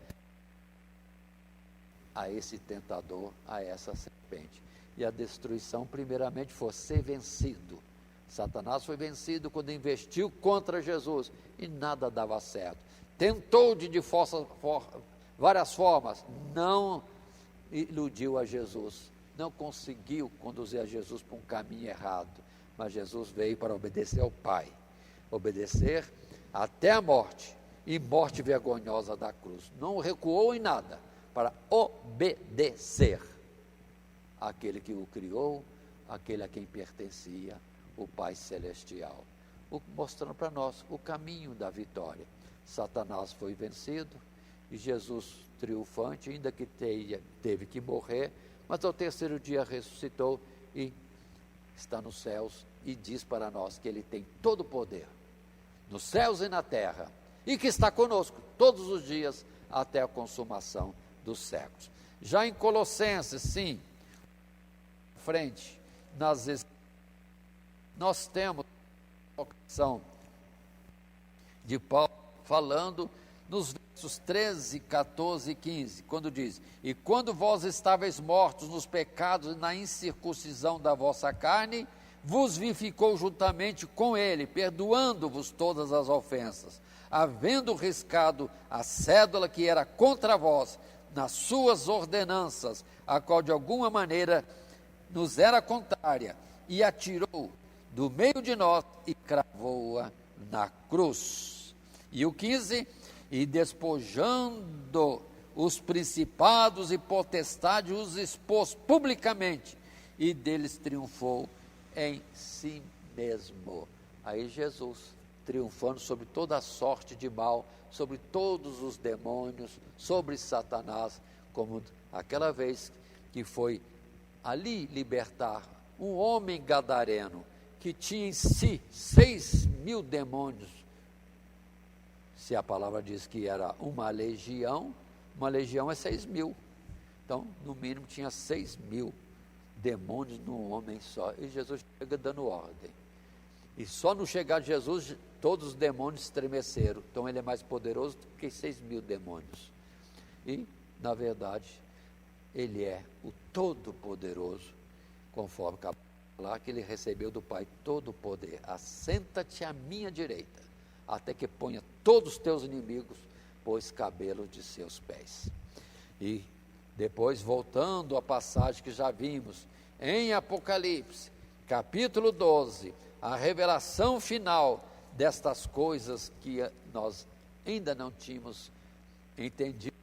[SPEAKER 2] a esse tentador, a essa serpente. E a destruição, primeiramente, foi ser vencido. Satanás foi vencido quando investiu contra Jesus e nada dava certo. Tentou de várias formas, não iludiu a Jesus, não conseguiu conduzir a Jesus para um caminho errado. Mas Jesus veio para obedecer ao Pai, obedecer até a morte, e morte vergonhosa da cruz. Não recuou em nada para obedecer aquele que o criou, aquele a quem pertencia, o Pai Celestial, mostrando para nós o caminho da vitória. Satanás foi vencido e Jesus triunfante, ainda que teve que morrer, mas ao terceiro dia ressuscitou e está nos céus e diz para nós que Ele tem todo o poder, nos céus e na terra, e que está conosco todos os dias até a consumação dos séculos. Já em Colossenses, sim, frente, nós temos a ocasião de Paulo falando nos versos 13, 14 e 15, quando diz: e quando vós estáveis mortos nos pecados e na incircuncisão da vossa carne, vos vivificou juntamente com ele, perdoando-vos todas as ofensas, havendo riscado a cédula que era contra vós, nas suas ordenanças, a qual de alguma maneira nos era contrária, e a tirou do meio de nós e cravou-a na cruz. E o 15, e despojando os principados e potestades, os expôs publicamente, e deles triunfou em si mesmo. Aí Jesus, triunfando sobre toda a sorte de mal, sobre todos os demônios, sobre Satanás, como aquela vez que foi ali libertar um homem gadareno, que tinha em si 6.000 demônios. Se a palavra diz que era uma legião é 6.000. Então, no mínimo, tinha 6.000 demônios num homem só. E Jesus chega dando ordem. E só no chegar de Jesus, todos os demônios estremeceram. Então, ele é mais poderoso do que 6.000 demônios. E, na verdade, ele é o Todo-Poderoso, conforme acabou de falar, que ele recebeu do Pai todo o poder. Assenta-te à minha direita, até que ponha todos os teus inimigos por escabelo de seus pés. E depois, voltando à passagem que já vimos, em Apocalipse, capítulo 12, a revelação final destas coisas que nós ainda não tínhamos entendido,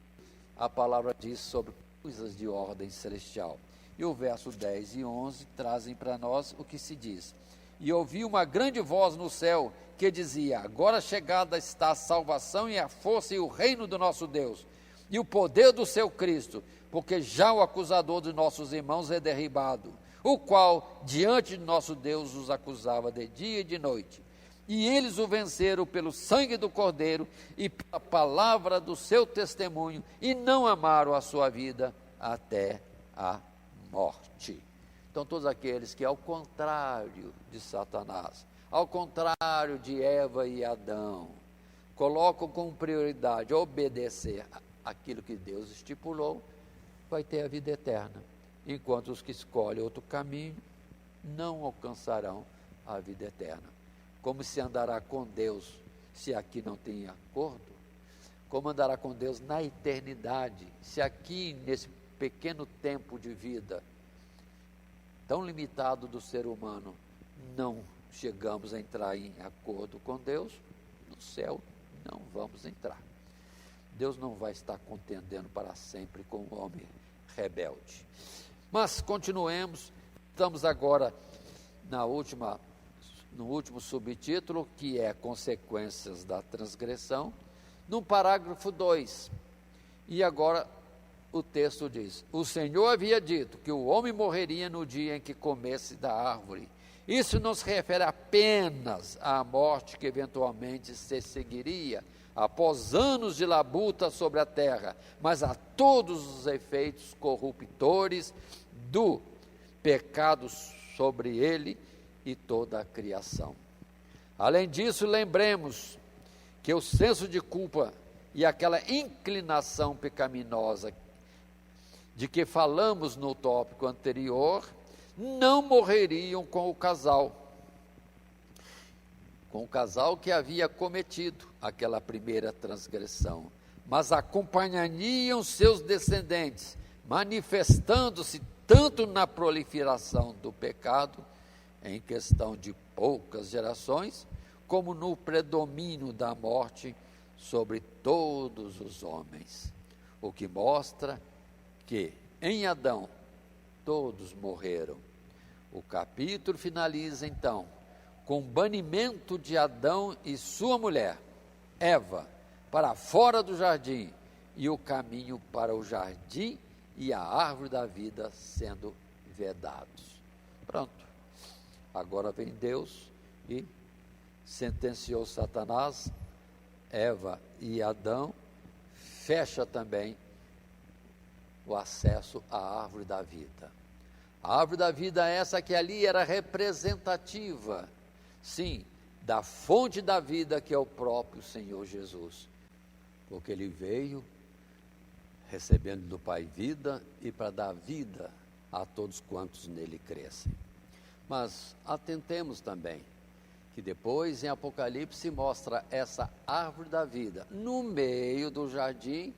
[SPEAKER 2] a palavra diz sobre coisas de ordem celestial. E o verso 10 e 11 trazem para nós o que se diz: e ouvi uma grande voz no céu que dizia: agora chegada está a salvação e a força e o reino do nosso Deus, e o poder do seu Cristo, porque já o acusador de nossos irmãos é derribado, o qual diante de nosso Deus os acusava de dia e de noite. E eles o venceram pelo sangue do Cordeiro e pela palavra do seu testemunho, e não amaram a sua vida até a morte. Então, todos aqueles que, ao contrário de Satanás, ao contrário de Eva e Adão, colocam como prioridade obedecer aquilo que Deus estipulou, vai ter a vida eterna, enquanto os que escolhem outro caminho não alcançarão a vida eterna. Como se andará com Deus se aqui não tem acordo? Como andará com Deus na eternidade, se aqui nesse pequeno tempo de vida tão limitado do ser humano não chegamos a entrar em acordo com Deus? No céu não vamos entrar. Deus não vai estar contendendo para sempre com o homem rebelde. Mas continuemos, estamos agora no último subtítulo, que é Consequências da Transgressão, no parágrafo 2. E agora o texto diz: o Senhor havia dito que o homem morreria no dia em que comesse da árvore. Isso não se refere apenas à morte que eventualmente se seguiria após anos de labuta sobre a terra, mas a todos os efeitos corruptores do pecado sobre ele e toda a criação. Além disso, lembremos que o senso de culpa e aquela inclinação pecaminosa de que falamos no tópico anterior não morreriam com o casal que havia cometido aquela primeira transgressão, mas acompanhariam seus descendentes, manifestando-se tanto na proliferação do pecado, em questão de poucas gerações, como no predomínio da morte sobre todos os homens, o que mostra que em Adão todos morreram. O capítulo finaliza então com o banimento de Adão e sua mulher, Eva, para fora do jardim, e o caminho para o jardim e a árvore da vida sendo vedados. Pronto. Agora vem Deus e sentenciou Satanás, Eva e Adão, fecha também o acesso à árvore da vida. A árvore da vida essa que ali era representativa, sim, da fonte da vida que é o próprio Senhor Jesus, porque ele veio recebendo do Pai vida e para dar vida a todos quantos nele crescem. Mas atentemos também que depois em Apocalipse mostra essa árvore da vida no meio do jardim,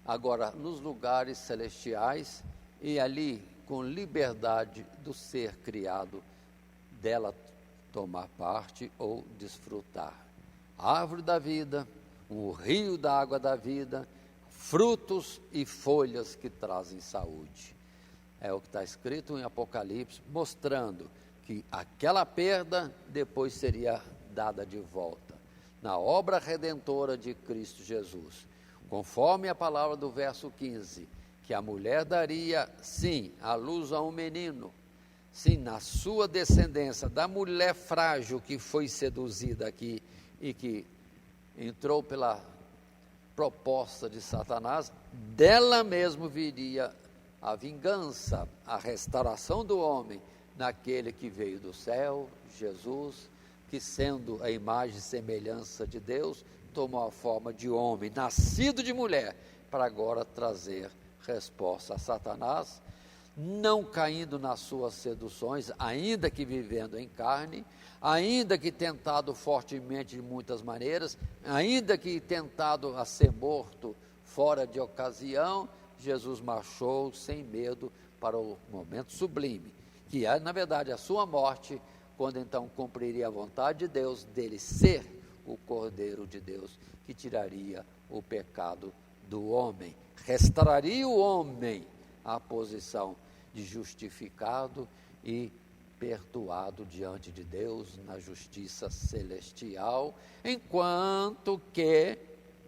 [SPEAKER 2] agora nos lugares celestiais, e ali com liberdade do ser criado dela tomar parte ou desfrutar. A árvore da vida, o rio da água da vida, frutos e folhas que trazem saúde. É o que está escrito em Apocalipse, mostrando que aquela perda depois seria dada de volta na obra redentora de Cristo Jesus. Conforme a palavra do verso 15, que a mulher daria, sim, à luz a um menino, sim, na sua descendência, da mulher frágil que foi seduzida aqui e que entrou pela proposta de Satanás, dela mesmo viria a vingança, a restauração do homem, naquele que veio do céu, Jesus, que sendo a imagem e semelhança de Deus, tomou a forma de homem, nascido de mulher, para agora trazer resposta a Satanás, não caindo nas suas seduções, ainda que vivendo em carne, ainda que tentado fortemente de muitas maneiras, ainda que tentado a ser morto fora de ocasião, Jesus marchou sem medo para o momento sublime, que é, na verdade, a sua morte, quando então cumpriria a vontade de Deus, dele ser o Cordeiro de Deus, que tiraria o pecado do homem, restauraria o homem à posição de justificado e perdoado diante de Deus na justiça celestial, enquanto que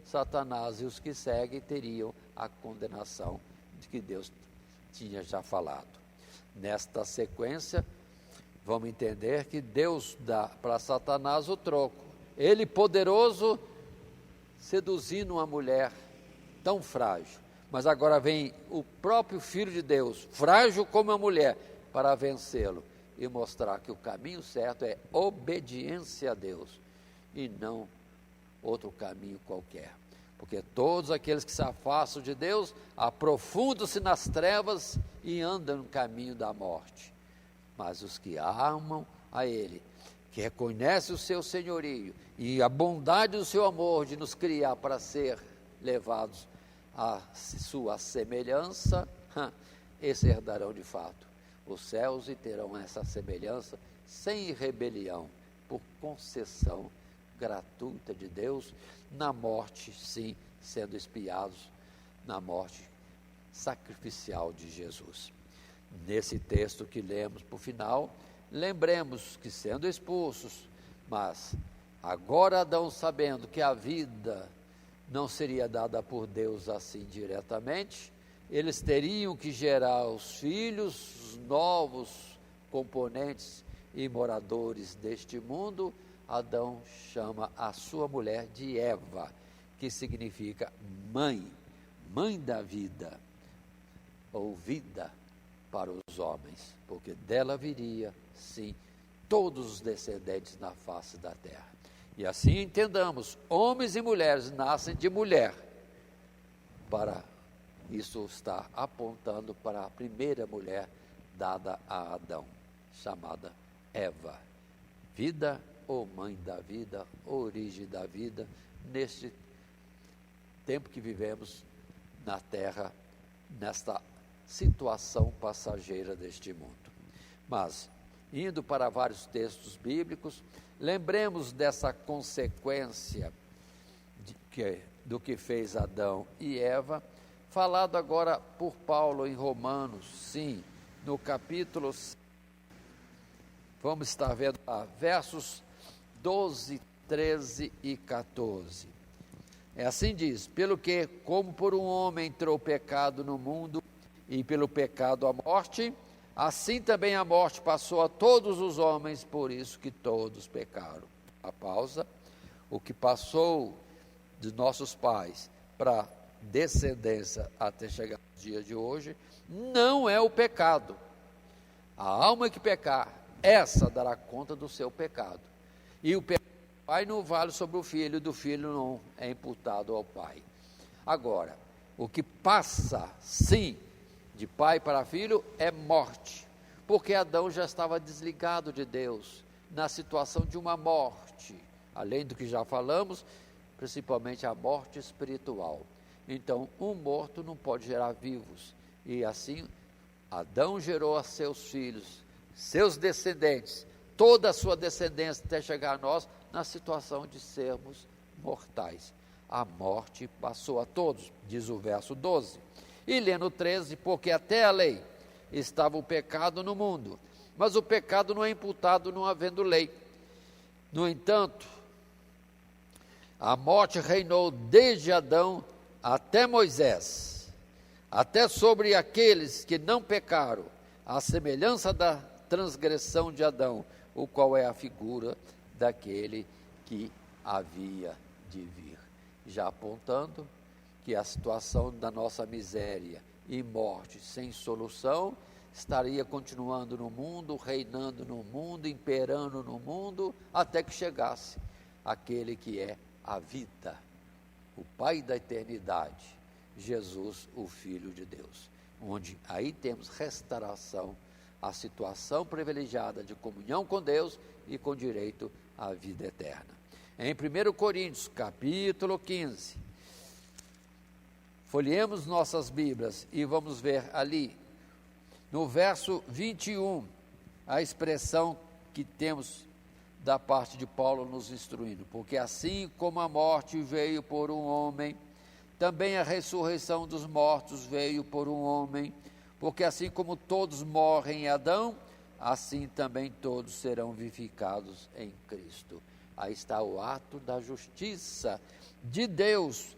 [SPEAKER 2] Satanás e os que seguem teriam a condenação de que Deus tinha já falado. Nesta sequência, vamos entender que Deus dá para Satanás o troco. Ele, poderoso, seduzindo uma mulher tão frágil, mas agora vem o próprio Filho de Deus, frágil como a mulher, para vencê-lo e mostrar que o caminho certo é obediência a Deus e não outro caminho qualquer. Porque todos aqueles que se afastam de Deus aprofundam-se nas trevas e andam no caminho da morte. Mas os que amam a Ele, que reconhecem o seu senhorio e a bondade do seu amor de nos criar para ser levados à sua semelhança, esses herdarão de fato os céus e terão essa semelhança sem rebelião, por concessão gratuita de Deus, na morte, sim, sendo expiados na morte sacrificial de Jesus. Nesse texto que lemos por final, lembremos que sendo expulsos, mas agora Adão sabendo que a vida não seria dada por Deus assim diretamente, eles teriam que gerar os filhos, os novos componentes e moradores deste mundo. Adão chama a sua mulher de Eva, que significa mãe, mãe da vida, ou vida para os homens, porque dela viria, sim, todos os descendentes na face da terra. E assim entendamos, homens e mulheres nascem de mulher. Para isso está apontando para a primeira mulher dada a Adão, chamada Eva. Vida ou mãe da vida, origem da vida, neste tempo que vivemos na terra, nesta situação passageira deste mundo. Mas, indo para vários textos bíblicos, lembremos dessa consequência do que fez Adão e Eva, falado agora por Paulo em Romanos, sim, no capítulo, vamos estar vendo lá, versos 12, 13 e 14. É assim diz: pelo que, como por um homem entrou o pecado no mundo, e pelo pecado a morte, assim também a morte passou a todos os homens, por isso que todos pecaram. A pausa. O que passou de nossos pais para descendência até chegar ao dia de hoje, não é o pecado. A alma que pecar, essa dará conta do seu pecado. E o pecado do pai não vale sobre o filho, do filho não é imputado ao pai. Agora, o que passa, sim, de pai para filho é morte, porque Adão já estava desligado de Deus, na situação de uma morte, além do que já falamos, principalmente a morte espiritual. Então, um morto não pode gerar vivos, e assim Adão gerou a seus filhos, seus descendentes, toda a sua descendência até chegar a nós, na situação de sermos mortais. A morte passou a todos, diz o verso 12. E lendo 13, porque até a lei estava o pecado no mundo, mas o pecado não é imputado não havendo lei. No entanto, a morte reinou desde Adão até Moisés, até sobre aqueles que não pecaram, à semelhança da transgressão de Adão, o qual é a figura daquele que havia de vir. Já apontando que a situação da nossa miséria e morte sem solução estaria continuando no mundo, reinando no mundo, imperando no mundo, até que chegasse aquele que é a vida, o Pai da eternidade, Jesus, o Filho de Deus, onde aí temos restauração, a situação privilegiada de comunhão com Deus e com direito à vida eterna. Em 1 Coríntios, capítulo 15, folheemos nossas Bíblias e vamos ver ali, no verso 21, a expressão que temos da parte de Paulo nos instruindo. Porque assim como a morte veio por um homem, também a ressurreição dos mortos veio por um homem. Porque assim como todos morrem em Adão, assim também todos serão vivificados em Cristo. Aí está o ato da justiça de Deus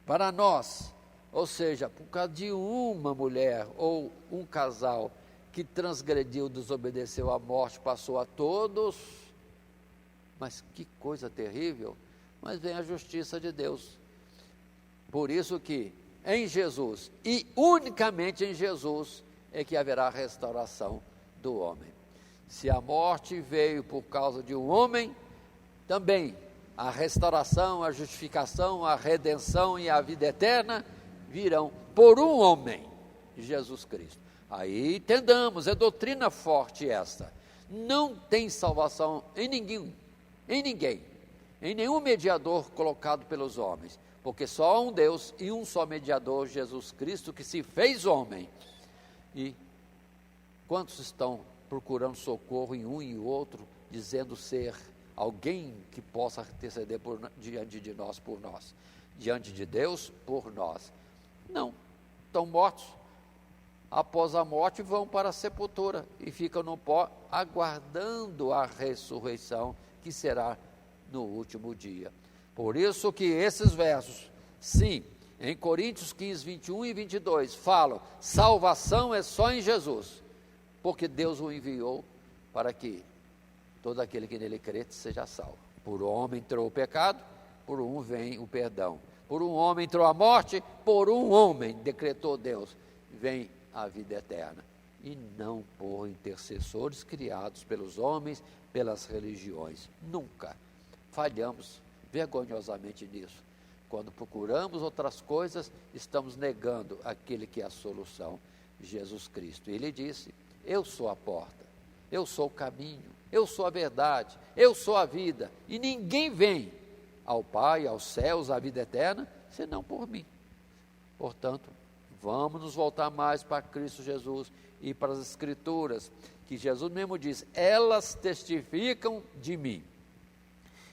[SPEAKER 2] para nós. Ou seja, por causa de uma mulher ou um casal que transgrediu, desobedeceu à morte, passou a todos. Mas que coisa terrível. Mas vem a justiça de Deus. Por isso que em Jesus, e unicamente em Jesus, é que haverá a restauração do homem. Se a morte veio por causa de um homem, também a restauração, a justificação, a redenção e a vida eterna virão por um homem, Jesus Cristo. Aí entendamos, é doutrina forte esta. Não tem salvação em ninguém, em nenhum mediador colocado pelos homens, porque só há um Deus e um só mediador, Jesus Cristo, que se fez homem. E quantos estão procurando socorro em um e outro, dizendo ser alguém que possa interceder diante de nós por nós, diante de Deus por nós? Não, estão mortos, após a morte, vão para a sepultura e ficam no pó, aguardando a ressurreição, que será no último dia. Por isso que esses versos, sim, em Coríntios 15, 21 e 22, falam, salvação é só em Jesus, porque Deus o enviou para que todo aquele que nele crê seja salvo. Por um homem entrou o pecado, por um vem o perdão. Por um homem entrou a morte, por um homem, decretou Deus, vem a vida eterna. E não por intercessores criados pelos homens, pelas religiões. Nunca. Falhamos vergonhosamente nisso. Quando procuramos outras coisas, estamos negando aquele que é a solução, Jesus Cristo. Ele disse, eu sou a porta, eu sou o caminho, eu sou a verdade, eu sou a vida, e ninguém vem ao Pai, aos céus, à vida eterna, senão por mim. Portanto, vamos nos voltar mais para Cristo Jesus e para as Escrituras, que Jesus mesmo diz, elas testificam de mim.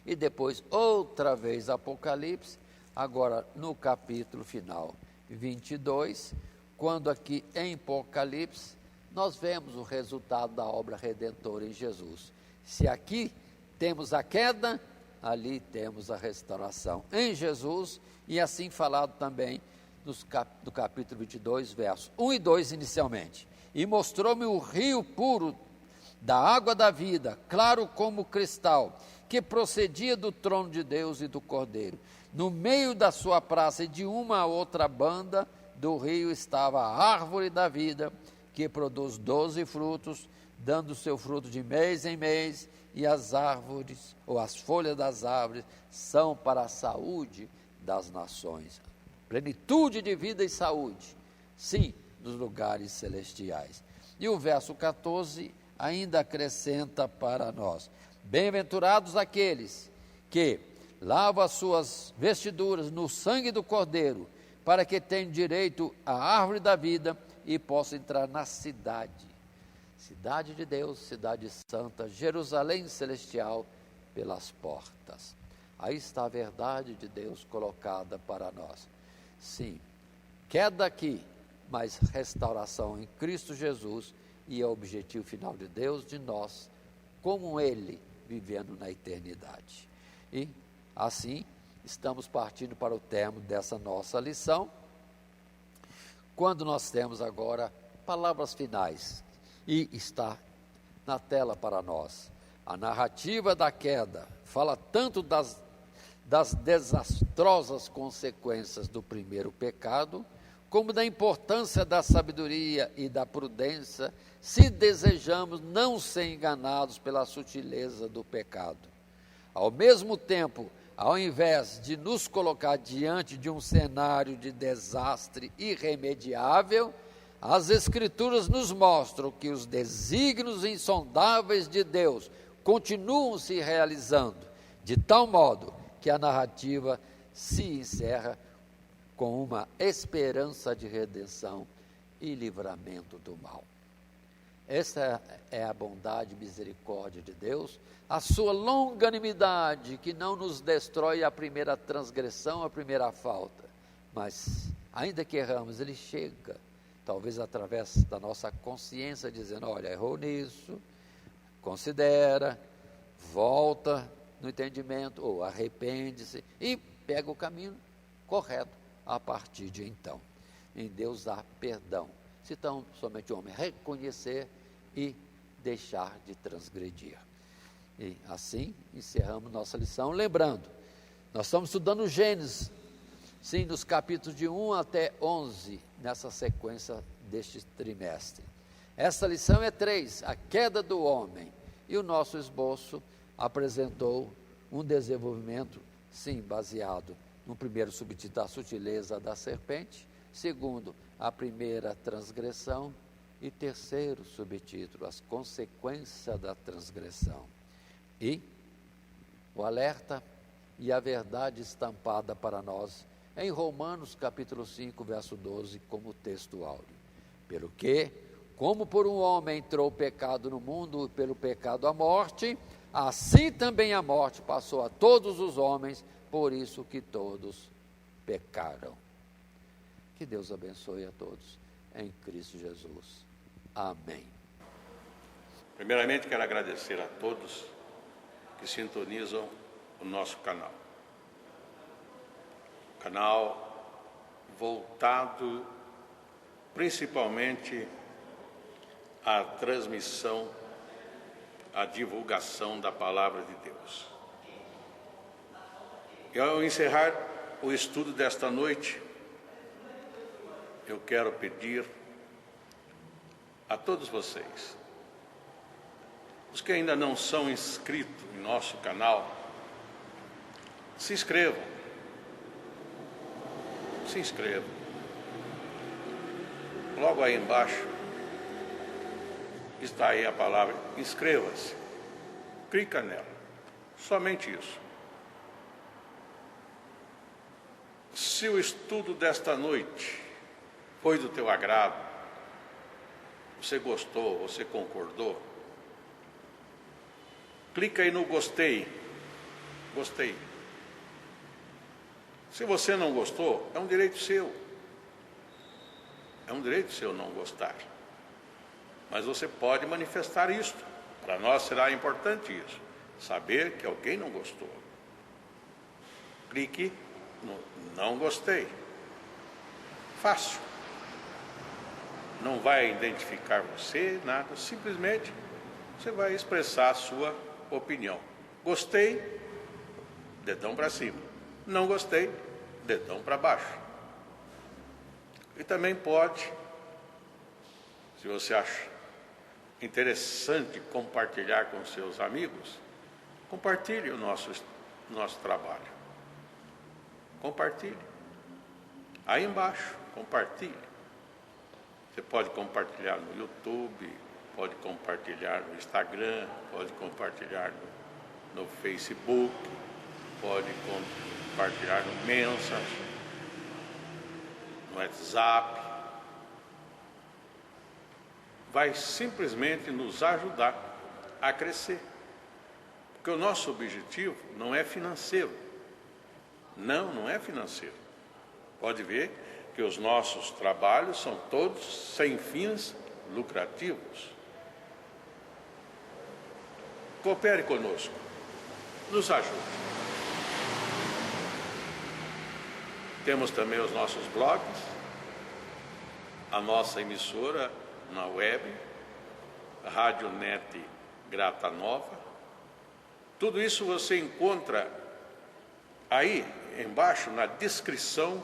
[SPEAKER 2] E depois, outra vez, Apocalipse, agora no capítulo final 22, quando aqui em Apocalipse, nós vemos o resultado da obra redentora em Jesus. Se aqui temos a queda, ali temos a restauração em Jesus, e assim falado também do capítulo 22, versos 1 e 2 inicialmente. E mostrou-me o rio puro da água da vida, claro como cristal, que procedia do trono de Deus e do Cordeiro. No meio da sua praça e de uma a outra banda do rio estava a árvore da vida, que produz 12 frutos, dando seu fruto de mês em mês, e as árvores, ou as folhas das árvores, são para a saúde das nações. Plenitude de vida e saúde, sim, nos lugares celestiais. E o verso 14 ainda acrescenta para nós, bem-aventurados aqueles que lavam as suas vestiduras no sangue do Cordeiro, para que tenham direito à árvore da vida e possam entrar na cidade de Deus, cidade santa, Jerusalém celestial, pelas portas. Aí está a verdade de Deus colocada para nós. Sim, queda aqui, mas restauração em Cristo Jesus, e é o objetivo final de Deus, de nós, como Ele, vivendo na eternidade. E assim, estamos partindo para o termo dessa nossa lição, quando nós temos agora palavras finais, e está na tela para nós. A narrativa da queda fala tanto das desastrosas consequências do primeiro pecado, como da importância da sabedoria e da prudência, se desejamos não ser enganados pela sutileza do pecado. Ao mesmo tempo, ao invés de nos colocar diante de um cenário de desastre irremediável, as Escrituras nos mostram que os desígnios insondáveis de Deus continuam se realizando, de tal modo que a narrativa se encerra com uma esperança de redenção e livramento do mal. Essa é a bondade e misericórdia de Deus, a sua longanimidade, que não nos destrói a primeira transgressão, a primeira falta, mas ainda que erramos, Ele chega, talvez através da nossa consciência, dizendo, olha, errou nisso, considera, volta no entendimento, ou arrepende-se, e pega o caminho correto a partir de então. Em Deus há perdão, se tão somente o homem reconhecer e deixar de transgredir. E assim encerramos nossa lição, lembrando, nós estamos estudando Gênesis, sim, nos capítulos de 1 até 11, nessa sequência deste trimestre. Essa lição é 3, a queda do homem, e o nosso esboço apresentou um desenvolvimento, sim, baseado no primeiro subtítulo, a sutileza da serpente, segundo, a primeira transgressão, e terceiro subtítulo, as consequências da transgressão. E o alerta e a verdade estampada para nós em Romanos capítulo 5, verso 12, como texto áureo. Pelo que, como por um homem entrou o pecado no mundo, e pelo pecado a morte, assim também a morte passou a todos os homens, por isso que todos pecaram. Que Deus abençoe a todos. em Cristo Jesus. Amém.
[SPEAKER 1] Primeiramente, quero agradecer a todos que sintonizam o nosso canal. Canal voltado principalmente à transmissão, à divulgação da Palavra de Deus. E ao encerrar o estudo desta noite, eu quero pedir a todos vocês, os que ainda não são inscritos em nosso canal, se inscrevam. Se inscrevam. Logo aí embaixo está aí a palavra inscreva-se. Clica nela. Somente isso. Se o estudo desta noite foi do teu agrado, você gostou, você concordou, clica aí no gostei. Gostei. Se você não gostou, é um direito seu. É um direito seu não gostar. Mas você pode manifestar isto. Para nós será importante isso. Saber que alguém não gostou. Clique no não gostei. Fácil. Não vai identificar você, nada. Simplesmente você vai expressar a sua opinião. Gostei, dedão para cima. Não gostei, dedão para baixo. E também pode, se você acha interessante compartilhar com seus amigos, compartilhe o nosso trabalho. Compartilhe. Aí embaixo, compartilhe. Você pode compartilhar no YouTube, pode compartilhar no Instagram, pode compartilhar no Facebook, pode compartilhar no Messenger, no WhatsApp. Vai simplesmente nos ajudar a crescer. Porque o nosso objetivo não é financeiro. Não é financeiro. Pode ver que os nossos trabalhos são todos sem fins lucrativos. Coopere conosco. Nos ajude. Temos também os nossos blogs, a nossa emissora na web, Rádio Net Grata Nova. Tudo isso você encontra aí embaixo na descrição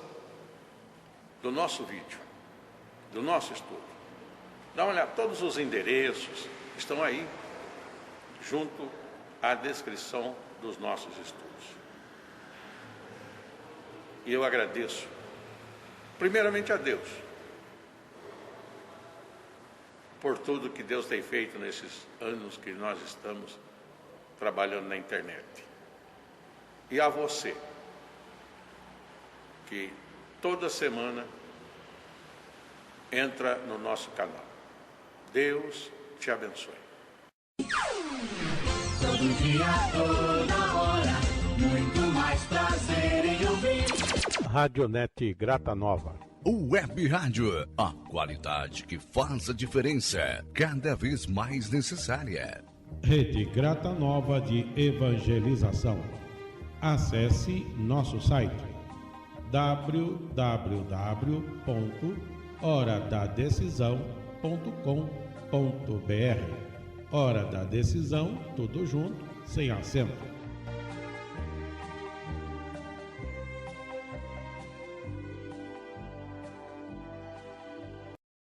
[SPEAKER 1] do nosso vídeo, do nosso estudo. Dá uma olhada, todos os endereços estão aí, junto à descrição dos nossos estudos. E eu agradeço, primeiramente a Deus, por tudo que Deus tem feito nesses anos que nós estamos trabalhando na internet. E a você, que toda semana entra no nosso canal. Deus te abençoe.
[SPEAKER 3] Todo dia, toda hora, muito mais prazer em ouvir.
[SPEAKER 1] Radionet Grata Nova.
[SPEAKER 4] Web Rádio, a qualidade que faz a diferença, cada vez mais necessária.
[SPEAKER 5] Rede Grata Nova de Evangelização. Acesse nosso site www.horadadecisão.com.br. Hora da Decisão, tudo junto, sem acento.